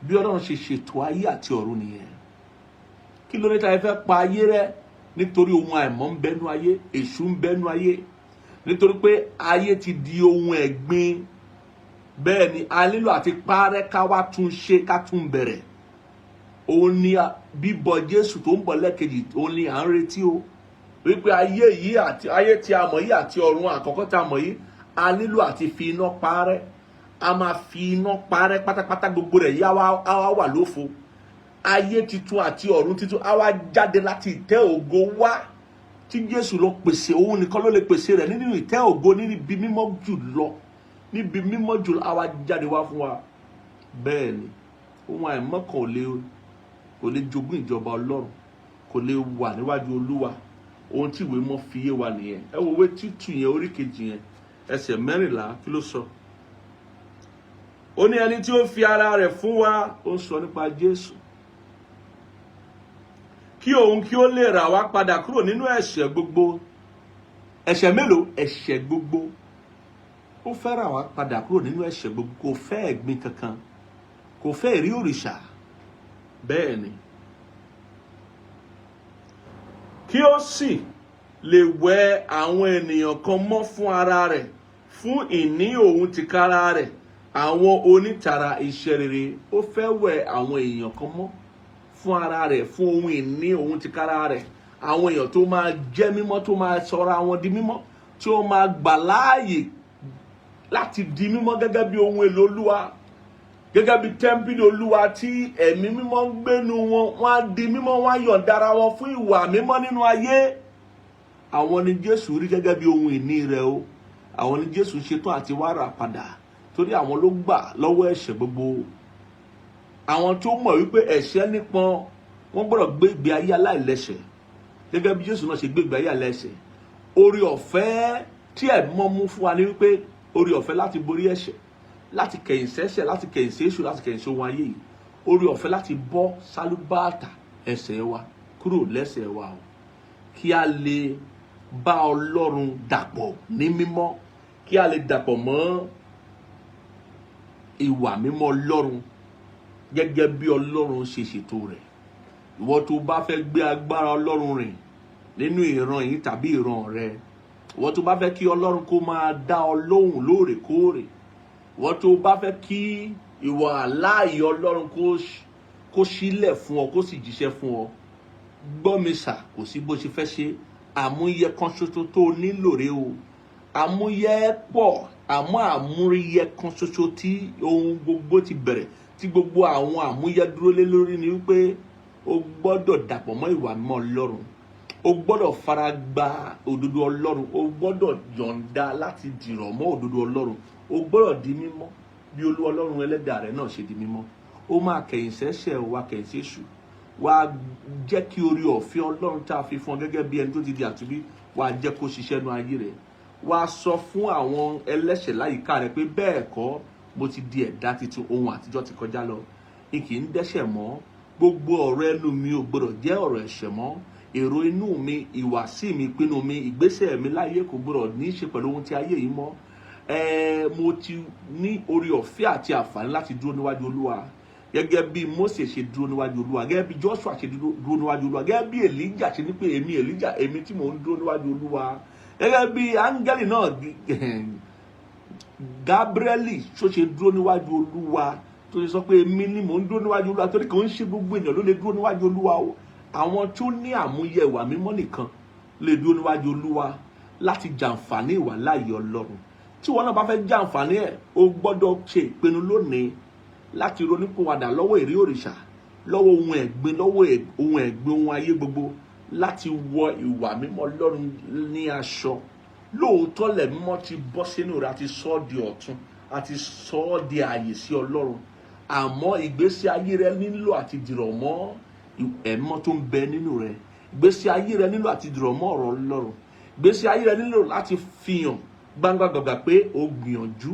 Bí Ọlọ́run ṣe ṣètò ayé àti ọ̀run nìyẹn. Kí ló dé tá ẹ fẹ́ pa ayé rẹ́? Nítorí ohun àìmọ́ ń bẹ́nu ayé, èṣù ń bẹ́nu ayé. Nítorí pé ayé ti di ohun ẹ̀gbin. Bẹ́ẹ̀ ni a nílò àti parẹ́ ká wá tún ṣe, ká tún bẹ̀rẹ̀. Òun ni bíbọ̀ Jésù tó ń bọ̀ lẹ́ẹ̀kejì, òun ni à ń retí o. Wípé ayé yìí àti ayé tí a mọ̀ yìí àti ọ̀run àkọ́kọ́ tí a mọ̀ yìí, a nílò àti fi iná parẹ́. A máa fi iná parẹ́ pátápátá, gbogbo rẹ̀ yá wá wà lófo. Ayé titun àti ọ̀run titun á wá jáde láti ìtẹ́ ògo wá. Tí Jésù lọ pèsè, òun nìkan ló lè pèsè rẹ̀ nínú ìtẹ́ ògo, níbi mímọ́ jùlọ. Níbi mímọ́ jùlọ á wá jáde wá fún wa. Bẹ́ẹ̀ ni ohun àìmọ́ kan kò lè jogún ìjọba Ọlọ́run, kò lè wà níwájú Olúwa. Ohun tí ìwé mọ́ fi yé wa nìyẹn. Ẹ wo ìwé Títù yẹn, orí kejì yẹn, ẹsẹ̀ 14, kí ló sọ? Ó ní ẹni tí ó fi ara rẹ̀ fún wa, ó ń sọ nípa Jésù, kí òun kí ó lè rà wá padà kúrò nínú ẹ̀ṣẹ̀ gbogbo. Ẹ̀ṣẹ̀ mélòó? Ẹ̀ṣẹ̀ gbogbo. Ó fẹ́ rà wá padà kúrò nínú ẹ̀ṣẹ̀ gbogbo, kò fẹ́ ẹ̀gbin kankan, kò fẹ́ ìrí òrìṣà. Bẹ́ẹ̀ ni. Kí ó sì lè wẹ àwọn ènìyàn kan mọ́ fún ara rẹ̀, fún ìní òun tìkára rẹ̀, àwọn onítara iṣẹ́ rere. Ó fẹ́ wẹ àwọn èèyàn kan mọ́ fún ara rẹ̀, fún ohun ìní òun tìkára rẹ̀. Àwọn èèyàn tó máa jẹ́ mímọ́, tó máa sọra wọn di mímọ́, tí ó máa gbà láàyè láti di mímọ́ gẹ́gẹ́ bí ohun èlò Olúwa, gẹ́gẹ́ bí tẹ́ḿpìlì Olúwa tí ẹ̀mí mímọ́ ń gbénu wọn. Wọ́n á di mímọ́, wọ́n á yọ̀ǹda ara wọn fún ìwà mímọ́ nínú ayé. Àwọn ni Jésù rí gẹ́gẹ́ bí ohun ìní rẹ̀ o. Àwọn ni Jésù ṣetán àti wá rà padà, torí àwọn ló gbà lọ́wọ́ ẹ̀ṣẹ̀ gbogbo. Àwọn tó mọ̀ wípé ẹ̀ṣẹ̀ nípọn, wọ́n gbọ́dọ̀ gbé ìgbé ayé aláìlẹ́ṣẹ̀ gẹ́gẹ́ bí Jésù náà ṣe gbé ìgbé ayé aláìlẹ́ṣẹ̀. Oore ọ̀fẹ́ tí ẹ̀mí mọ́ mú fún wa ní wípé oore ọ̀fẹ́ láti borí ẹ̀ṣẹ̀, láti kẹ̀yìn sẹ́ṣẹ̀, láti kẹ̀yìn sí èṣù, láti kẹ̀yìn sí ohun ayé yìí. Oore ọ̀fẹ́ láti bọ́ sálúbàtà ẹ̀ṣẹ̀ wa kúrò lẹ́ṣẹ̀ wa o. Kí a lè bá Ọlọ́run dàpọ̀ ní mímọ́, kí a lè dàpọ̀ mọ́ ìwà mímọ́ Ọlọ́run gẹ́gẹ́ bí Ọlọ́run ṣe ṣètò rẹ̀. Ìwọ tó bá fẹ́ gbé agbára Ọlọ́run rìn nínú ìran yìí tàbí ìran rẹ, ìwọ tó bá fẹ́ kí Ọlọ́run kó máa dá ọ lóhùn lóòrèkóòrè, ìwọ tó bá fẹ́ kí ìwà àláàyè Ọlọ́run kó sílẹ̀ fún ọ, kó sì jíṣẹ́ fún ọ, gbọ́ mi sà, kò sí bó ṣe fẹ́ ṣe. Àmúyẹ kan ṣoṣo tó nílò rẹ o. Àmúyẹ pọ̀, àmọ́ àmúyẹ kan ṣoṣo tí ohun gbogbo ti bẹ̀rẹ̀, tí gbogbo àwọn àmúyẹ dúró lé lórí ni wípé o gbọ́dọ̀ dàpọ̀ mọ́ ìwà mímọ́ Ọlọ́run. O gbọ́dọ̀ fara gba òdodo Ọlọ́run. O gbọ́dọ̀ yọ̀ǹda láti dìrọ̀ mọ́ òdodo Ọlọ́run. O gbọ́dọ̀ di mímọ́ bí Olúwa Ọlọ́run ẹlẹ́dàá rẹ̀ náà ṣe di mímọ́. Ó máa kẹ̀yìn sẹ́ṣẹ̀, wá kẹ̀yìn sí èṣù. Wá jẹ́ kí oore ọ̀fẹ́ Ọlọ́run tá a fi fún ọ gẹ́gẹ́ bí ẹni tó ti di àtúnbí, wá jẹ́ kó ṣiṣẹ́ nú ayé rẹ̀. Wá sọ fún àwọn ẹlẹ́ṣẹ̀ láyìíká rẹ̀ pé bẹ́ẹ̀ kọ́, mo ti di ẹ̀dá titun, ohun àtijọ́ ti kọjá lọ. N kì í dẹ́ṣẹ̀ mọ́. Gbogbo ọ̀rọ̀ ẹnu mi ò gbọ́dọ̀ jẹ́ ọ̀rọ̀ ẹ̀ṣẹ̀ mọ́. Èrò inú mi, ìwàsí mi, ìpinnu mi, ìgbésẹ̀ mi láyé kò gbọ́dọ̀ ní í ṣe pẹ̀lú ohun tí ayé yìí mọ́. Mo ti ní oore ọ̀fẹ́ àti àǹfààní láti dúró níwájú Olúwa gẹ́gẹ́ bí Mósè ṣe dúró níwájú Olúwa, gẹ́gẹ́ bí Joshua ṣe dúró níwájú Olúwa, gẹ́gẹ́ bí Èlíjà ṣe ní pé èmi Èlíjà, èmi tí mò ń dúró níwájú Olúwa, gẹ́gẹ́ bí áńgẹ́lì náà Gábríẹ́lì ṣó ṣe dúró níwájú Olúwa, tó ṣe sọ pé èmi ni mò ń dúró níwájú Olúwa, torí kò ń ṣe gbogbo ènìyàn ló lè dúró níwájú Olúwa o. Àwọn tó ní àmúyẹ ìwà mímọ́ nìkan lè dúró níwájú Olúwa láti jàǹfààní ìwà láàyè Ọlọ́run. Tí wọn náà bá fẹ́ jàǹfààní ẹ̀, o gbọ́dọ̀ ṣe ìpinnu lónìí láti ronúpìwàdà lọ́wọ́ ìrí òrìṣà, lọ́wọ́ ohun ẹ̀gbin, lọ́wọ́ ohun ẹ̀gbin ohun ayé gbogbo, láti wọ ìwà mímọ́ Ọlọ́run ní aṣọ. Lóòótọ́ lẹ̀mí mímọ́ ti bọ́ sínú rẹ, àti sọ ọ́ di ọ̀tun, àti sọ ọ́ di ààyè sí Ọlọ́run. Àmọ́ ìgbésí ayé rẹ nílò àti dìrọ̀ mọ́ ẹ̀mí mímọ́ tó ń bẹ nínú rẹ. Ìgbésí ayé rẹ nílò àti dìrọ̀ mọ́ ọ̀rọ̀ Ọlọ́run. Ìgbésí ayé rẹ nílò láti fihàn gbangba gbàgbà pé o gbìyànjú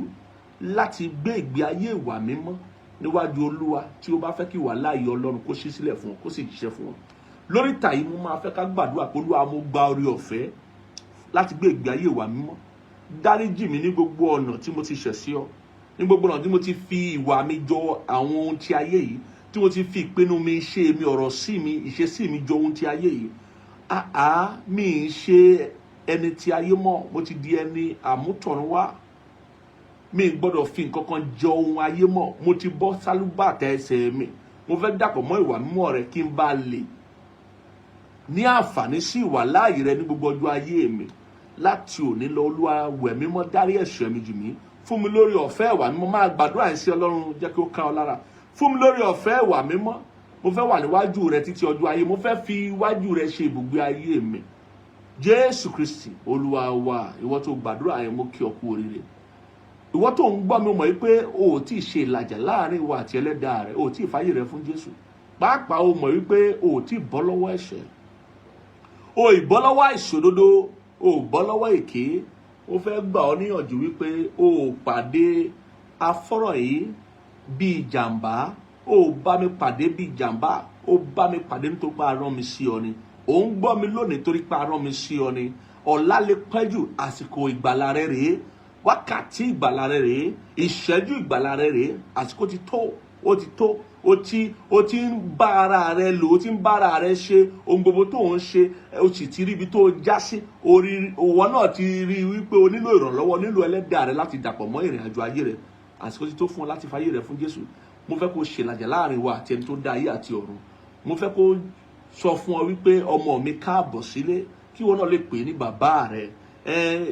láti gbé ìgbé ayé ìwà mímọ́ níwájú Olúwa, tí ó bá fẹ́ kí ìwà láàyè Ọlọ́run kó ṣí sílẹ̀ fún ọ, kó sì jíṣẹ́ fún ọ. Lórí ìtà yìí mo máa fẹ́ ká gbàdúrà pé Olúwa, mo gba oore ọ̀fẹ́ láti gbé ìgbé ayé ìwà mímọ́. Dáríjì mi ní gbogbo ọ̀nà tí mo ti ṣẹ̀ sí ọ, ní gbogbo ọ̀nà tí mo ti fi ìwà mi jọ àwọn ohun ti ayé yìí, tí mo ti fi ìpinnu mi, ṣe mi, ọ̀rọ̀ sí mi, ìṣesí mi jọ ohun ti ayé yìí. Mi ń ṣe ẹni ti ayé mọ́, mo ti di ẹni àmútọ̀runwá. Mi gbọ́dọ̀ fi nǹkan kan jọ ohun ayé mọ́, mo ti bọ́ sálúbàtà ẹsẹ̀ mi. Mo fẹ́ dàpọ̀ mọ́ ìwà mímọ́ rẹ kí n bá lè ní àǹfààní sí ìwà láàyè rẹ ní gbogbo ọjọ́ ayé mi. Láti òní lọ, Olúwa, wẹ̀ mí mọ́, dárí ẹ̀ṣẹ̀ mi jì mí. Fún mi lórí ọ̀fẹ́ ìwà mímọ́. Máa gbàdúrà sí Ọlọ́run, jẹ́ kí ó ká ọ lára. Fún mi lórí ọ̀fẹ́ ìwà mímọ́. Mo fẹ́ wà níwájú rẹ títí ọjọ́ ayé. Mo fẹ́ fi iwájú rẹ ṣe ibùgbé ayé mi. Jésù Kristi Olúwa wa, ìwọ tó gbàdúrà yẹn, mo kí ọ kú oríire. Ìwọ tó ń gbọ́ mi, mọ̀ wípé o ò tí ì ṣe ìlàjà láàrin ìwọ àti ẹlẹ́dàá rẹ, o ò tí ì fàyè rẹ fún Jésù. Pàápàá o mọ̀ wípé o ò tí ì bọ́ lọ́wọ́ ẹ̀ṣẹ̀, o ì bọ́ lọ́wọ́ àìṣòdodo, o ò bọ́ lọ́wọ́ èké. Ó fẹ́ gbà ọ́ níyànjú wípé o ò pàdé afọ́rọ̀ yìí bí ìjàmbá, o ò bá mi pàdé bí ìjàmbá, o bá mi pàdé nítorí pé a rán mi sí ọ ni. Ò ń gbọ́ mi lónìí torí pé a rán mi sí ọ ni. Ọ̀la lè pẹ́ jù, àsìkò ìgbàlà rẹ rèé, wákàtí ìgbàlà rẹ rèé, ìṣẹ́jú ìgbàlà rẹ rèé. Àsìkò ti tó, ó ti tó. O ti ń bá ara rẹ lò, o ti ń bá ara rẹ ṣe ohun gbogbo tó ń ṣe, o sì ti rí ibi tó já sí. Òwò náà ti rí wípé o nílò ìrànlọ́wọ́, nílò ẹlẹ́dàá rẹ láti dàpọ̀ mọ́ ìrìn àjò ayé rẹ. Àsìkò ti tó fún ọ láti fayé rẹ fún Jésù. Mo fẹ́ kó ṣèlàjà láàrin wa àti ẹni tó dá ayé àti ọ̀run. Mo fẹ́ kó sọ fún ọ wípé ọmọ mi káàbọ̀ sílé, kí ìwọ náà lè pè ní bàbá rẹ.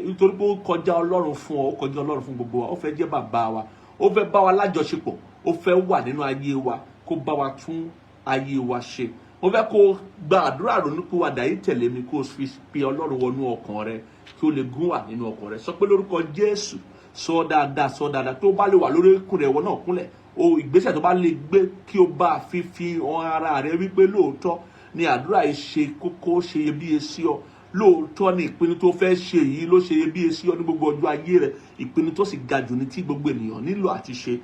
Nítorí pé ó kọjá Ọlọ́run fún ọ, ó kọjá Ọlọ́run fún gbogbo wa. Ó fẹ́ jẹ́ bàbá wa, ó fẹ́ bá wa lájọṣepọ̀, ó fẹ́ wà nínú ayé wa, kó bá wa tún ayé wa ṣe. Mo fẹ́ kó gba àdúrà ronúpìwàdà yìí tẹ̀lé mi, kó fi pe Ọlọ́run wọnú ọkàn rẹ, kí ó lè gún wà nínú ọkàn rẹ. Sọ pé lórúkọ Jésù, sọ dáadáa, sọ dáadáa. Tó bá lè wà lórí ikùn rẹ, ìwọ náà kúnlẹ̀. Ìgbésẹ̀ tó bá lè gbé kí o bá fi hàn ara rẹ wípé lóòótọ́ ni àdúrà yìí ṣe kókó, ṣe iyebíye sí ọ. Lóòótọ́ ni ìpinnu tó fẹ́ ṣe yìí ló ṣe iyebíye sí ọ ní gbogbo ọjọ́ ayé rẹ. Ìpinnu tó sì ga jù ní tí gbogbo ènìyàn nílò àti ṣe,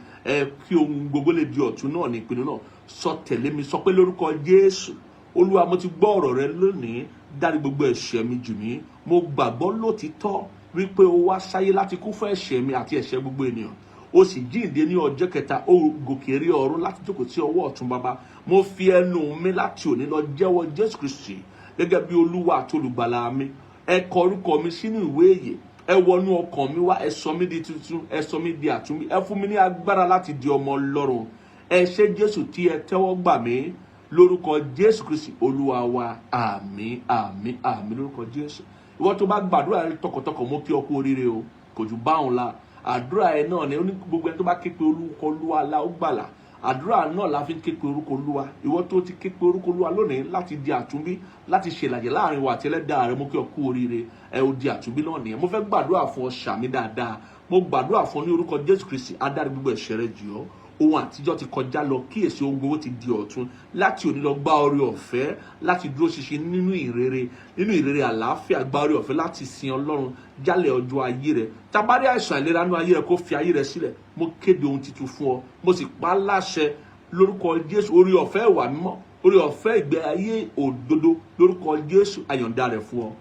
kí ohun gbogbo lè di ọ̀tun náà ní ìpinnu náà. Sọ tẹ̀lé mi, sọ pé lórúkọ Jésù, Olúwa, mo ti gbọ́ ọ̀rọ̀ rẹ lónìí, dárí gbogbo ẹ̀ṣẹ̀ mi jì mí. Mo gbàgbọ́ lótìítọ́ wípé o wá sáyé láti kú fún ẹ̀ṣẹ̀ mi àti ẹ̀ṣẹ̀ gbogbo ènìyàn. O sì jíǹde ní ọjọ́ kẹta, o gòkè rí ọ̀run láti jókòó sí ọwọ́ ọ̀tún Baba. Mo fi ẹnu mi láti òní lọ jẹ́wọ́ Jésù Kristi gẹ́gẹ́ bí Olúwa àti olùgbàlà mi. Ẹ kọ orúkọ mi sínú ìwé ìyè, ẹ wọnú ọkàn mi wá, ẹ sọ mí di tuntun, ẹ sọ mí di àtúnbí, ẹ fún mi ní agbára láti di ọmọ Ọlọ́run. Ẹ ṣé Jésù tí ẹ tẹ́wọ́ gbà mí, lórúkọ Jésù Kristi Olúwa wa. Àmín, àmín, àmín lórúkọ Jésù. Ìwọ tó bá gbàdúrà rẹ tọkàntọkàn, mo kí ọ kú oríire o, kò jù báwọn la. Àdúrà ẹ náà ni gbogbo ẹni tó bá ké pe orúkọ Olúwa la ó gbàlà. Àdúrà náà la fi ń ké pe orúkọ Olúwa. Ìwọ tó ti ké pe orúkọ Olúwa lónìí láti di àtúnbí, láti ṣèlàjẹ láàrin wa àti ẹlẹ́dàá rẹ, mo kí ọ kú oríire. Ẹ ó di àtúnbí náà nìyẹn. Mo fẹ́ gbàdúrà fún ọ, ṣàmì dáadáa. Mo gbàdúrà fún ọ ní orúkọ Jésù Kristi, adarí gbogbo ẹ̀ṣẹ̀ rẹ jì ọ́. Ohun àtijọ́ ti kọjá lọ, kíyèsí ohun gbogbo ti di ọ̀tun. Láti òní lọ gba oore ọ̀fẹ́ láti dúró ṣinṣin nínú ìrere àlàáfíà. Gba oore ọ̀fẹ́ láti sin Ọlọ́run jálẹ̀ ọjọ́ ayé rẹ. Tabari àìsàn àìlera nínú ayé rẹ, kó fi ayé rẹ sílẹ̀. Mo kéde ohun titun fún ọ, mo sì pa á láṣẹ lórúkọ Jésù. Oore ọ̀fẹ́ ìwà mímọ́, oore ọ̀fẹ́ ìgbé ayé òdodo, lórúkọ Jésù àyàndá rẹ fún ọ.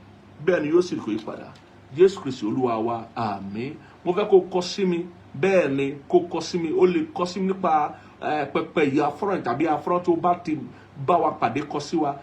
Bẹ́ẹ̀ ni yóò sì kó yípadà. Jésù Kristi Olúwa wa. Àmín. Mo fẹ́ kó kọ sí mi, bẹ́ẹ̀ ni kó kọ sí mi. Ó lè kọ sí mi nípa pẹpẹ ìyá afọ́rọ̀ tàbí afọ́rọ̀ tó bá ti bá wa pàdé, kọ sí wa.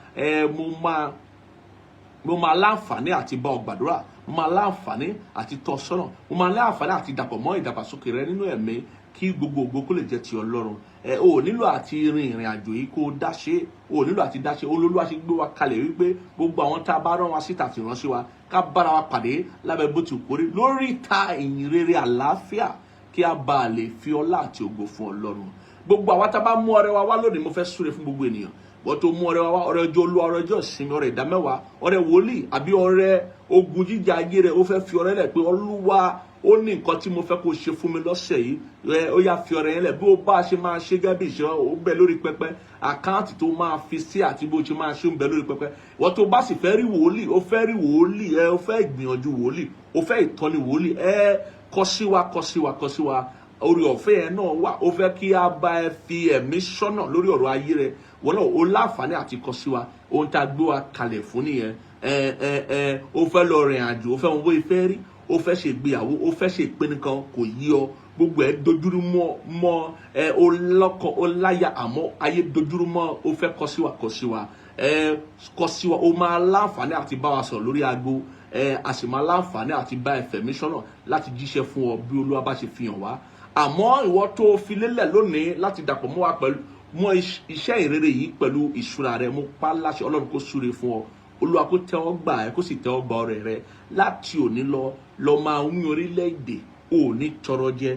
Mo máa láǹfààní àti bá ọ gbàdúrà, mo máa láǹfààní àti tọ́ sọ́nà, mo máa láǹfààní àti dàpọ̀ mọ́ ìdàgbàsókè rẹ nínú ẹ̀mí, kí gbogbo ògo kó lè jẹ́ ti Ọlọ́run. O nílò àti rin ìrìn àjò yìí kó dáṣe, o nílò àti dáṣe. Olúwa ṣe gbé wa kalẹ̀ wípé gbogbo àwọn tá a bá rán wa síta àti ránṣẹ́ wa, ká bára wa pàdé lábẹ́ bó ti kórè lórí ìta ìyìn rere àlàáfíà, kí a bá lè fi ọlá àti ògo fún Ọlọ́run. Gbogbo àwa tá a bá mú ọrẹ wa wá lónìí, mo fẹ́ súre fún gbogbo ènìyàn. wọ́n tó mú ọrẹ wá ọrẹ ọjọ́ olúwa ọrẹ ọjọ́ ìsinmi ọrẹ ìdámẹ́wàá ọrẹ wòlíì àbí ọrẹ ogun jíjà ayé rẹ̀ ó fẹ́ fi ọrẹ lẹ̀ pé olúwa ó ní nǹkan tí mo fẹ́ kó ṣe fún mi lọ́sẹ̀ yìí ó yá fi ọrẹ yẹn lẹ̀ bí ó bá ṣe máa ṣe gẹ́gẹ́ bí ìṣe ó bẹ lórí pẹpẹ àkáǹtì tó máa fi sí àti bó ṣe máa ṣe ń bẹ lórí pẹpẹ wọ́n tó bá sì fẹ́ rí wòlíì ó fẹ́ rí wòlíì ó fẹ́ ìgbìyànjú wòlíì ó fẹ́ ìtọ́ni wòlíì kọ sí wa orí ọ̀fẹ́ yẹn náà wà ó fẹ́ kí a bá ẹ fi ẹ̀mí ṣọ́nà lórí ọ̀rọ̀ ayé rẹ wọ́n náà ó láǹfààní àti kọ sí wa ohun tá a gbé wa kalẹ̀ fún nìyẹn ó fẹ́ lọ rìn àjò ó fẹ́ wọn bó ifẹ́ rí ó fẹ́ ṣe ìgbéyàwó ó fẹ́ ṣe ìpinnu kan kò yí ọ gbogbo ẹ dojúrú mọ́ ó lọ́kọ ó láyà àmọ́ ayé dojúrú mọ́ ó fẹ́ kọ sí wa ó máa láǹfààní àti bá wa sọ̀rọ̀ lórí aago a sì máa láǹfààní àti bá ẹfẹ̀mí ṣọ́nà láti jíṣẹ́ fún ọ bí Olúwa bá ṣe fi hàn wá àmọ́ ìwọ tó fi lélẹ̀ lónìí láti dàpọ̀ mọ́ wa pẹ̀lú mọ́ iṣẹ́ ìrere yìí pẹ̀lú ìṣúra rẹ mo pa láṣẹ Ọlọ́run kó súre fún ọ Olúwa kó tẹ́wọ́ gbà ẹ́ kó sì tẹ́wọ́ gba ọrẹ rẹ láti òní lọ máa ń orílẹ̀-èdè ò ní tọrọ jẹ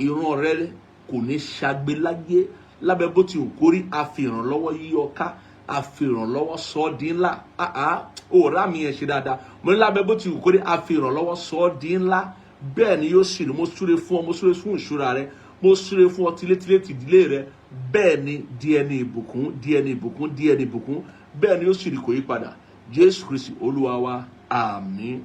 ìran rẹ kò ní ṣagbe láyé lábẹ́ bó ti ń kórí àfìrànlọ́wọ́ yí ọ ká àfìrànlọ́wọ́ sọ ọ́ di ńlá òòrá mi yẹn ṣe dáadáa mo ní lábẹ́ bó ti ń kórí àfìrànlọ́wọ́ sọ ọ́ di ńlá bẹ́ẹ̀ ni yóò sì rí mo súre fún ọ mo súre fún ìṣúra rẹ mo súre fún ọ tilétilé tìdílé rẹ bẹ́ẹ̀ ni díẹ̀ ní ìbùkún bẹ́ẹ̀ ni yóò sì rí kò yí padà Jésù Kristi Olúwa wa àmín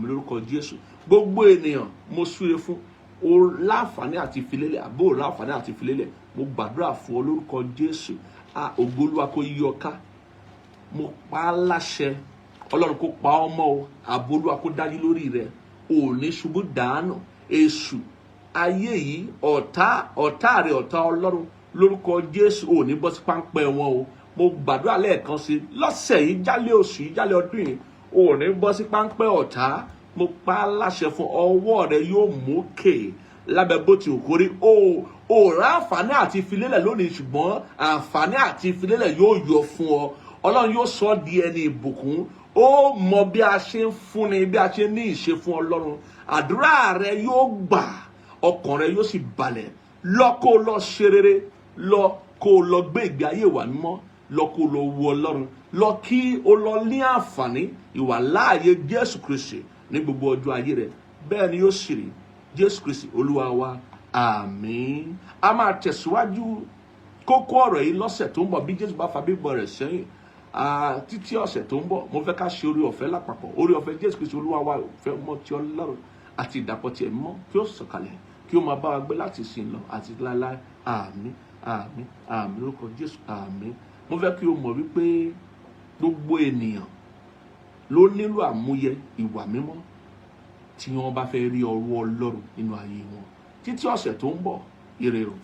lórúkọ Jésù gbogbo ènìyàn mo súre fún o láǹfààní àti ìfilélẹ̀ àbó láǹfààní àti ìfilélẹ̀ mo gbàdúrà fún ọ lórúkọ Jésù ògo Olúwa kó yí ọ ká mo pa á láṣẹ Ọlọ́run kó pa ọ́ mọ́ o ààbò Olúwa kó dájú lórí rẹ ò ní ṣubú dànù èṣù ayé yìí ọ̀tá rẹ ọ̀tá Ọlọ́run lórúkọ Jésù ò ní bọ́ sí páńpẹ́ wọn o mo gbàdúrà lẹ́ẹ̀kan sí lọ́sẹ̀ yìí jálẹ̀ oṣù yìí jálẹ̀ ọdún yìí ò ní bọ́ sí páńpẹ́ ọ̀tá mo pa á láṣẹ fún ọwọ́ rẹ yóò mókè lábẹ́ bó ti kórí o rà àǹfààní àti ìfilélẹ̀ lónìí ṣùgbọ́n àǹfààní àti ìfilélẹ̀ yóò yọ fún ọ Ọlọ́run yóò sọ di ẹni ìbùkún ó mọ bí a ṣe ń fúnni bí a ṣe ní ìṣe fún Ọlọ́run àdúrà rẹ yóò gbà ọkàn rẹ yóò sì balẹ̀ lọ kó lọ ṣe rere lọ kó lọ gbé ìgbé ayé wà mímọ́ lọ kó lọ wo Ọlọ́run lọ kí o lọ ní àǹfààní ìwà láàyè Jésù Kristi ní gbogbo ọjọ́ ayé rẹ bẹ́ẹ̀ ni yóò sì rí Jésù Kristi Olúwa wa àmín a máa tẹ̀síwájú kókó ọ̀rọ̀ yìí lọ́sẹ̀ tó ń bọ̀ bí Jésù bá fa bíbọ̀ rẹ̀ sẹ́yìn títí ọ̀sẹ̀ tó ń bọ̀ mo fẹ́ ká ṣe orí ọ̀fẹ́ lápapọ̀ orí ọ̀fẹ́ Jésù Kristi Olúwa wa fẹ́ mọ́ ti Ọlọ́run àti ìdàpọ̀ tiẹ̀ mọ́ kí ó sọ̀kalẹ̀ kí ó máa bá wa gbé láti sìn lọ àti láéláé àmín lórúkọ Jésù àmín mo fẹ́ kí o mọ̀ wípé gbogbo ènìyàn ló nílò àmúyẹ ìwà mímọ́ tí wọ́n bá fẹ́ rí ọwọ́ Ọlọ́run nínú ayé wọn títí ọ̀sẹ̀ tó ń bọ̀ ire o.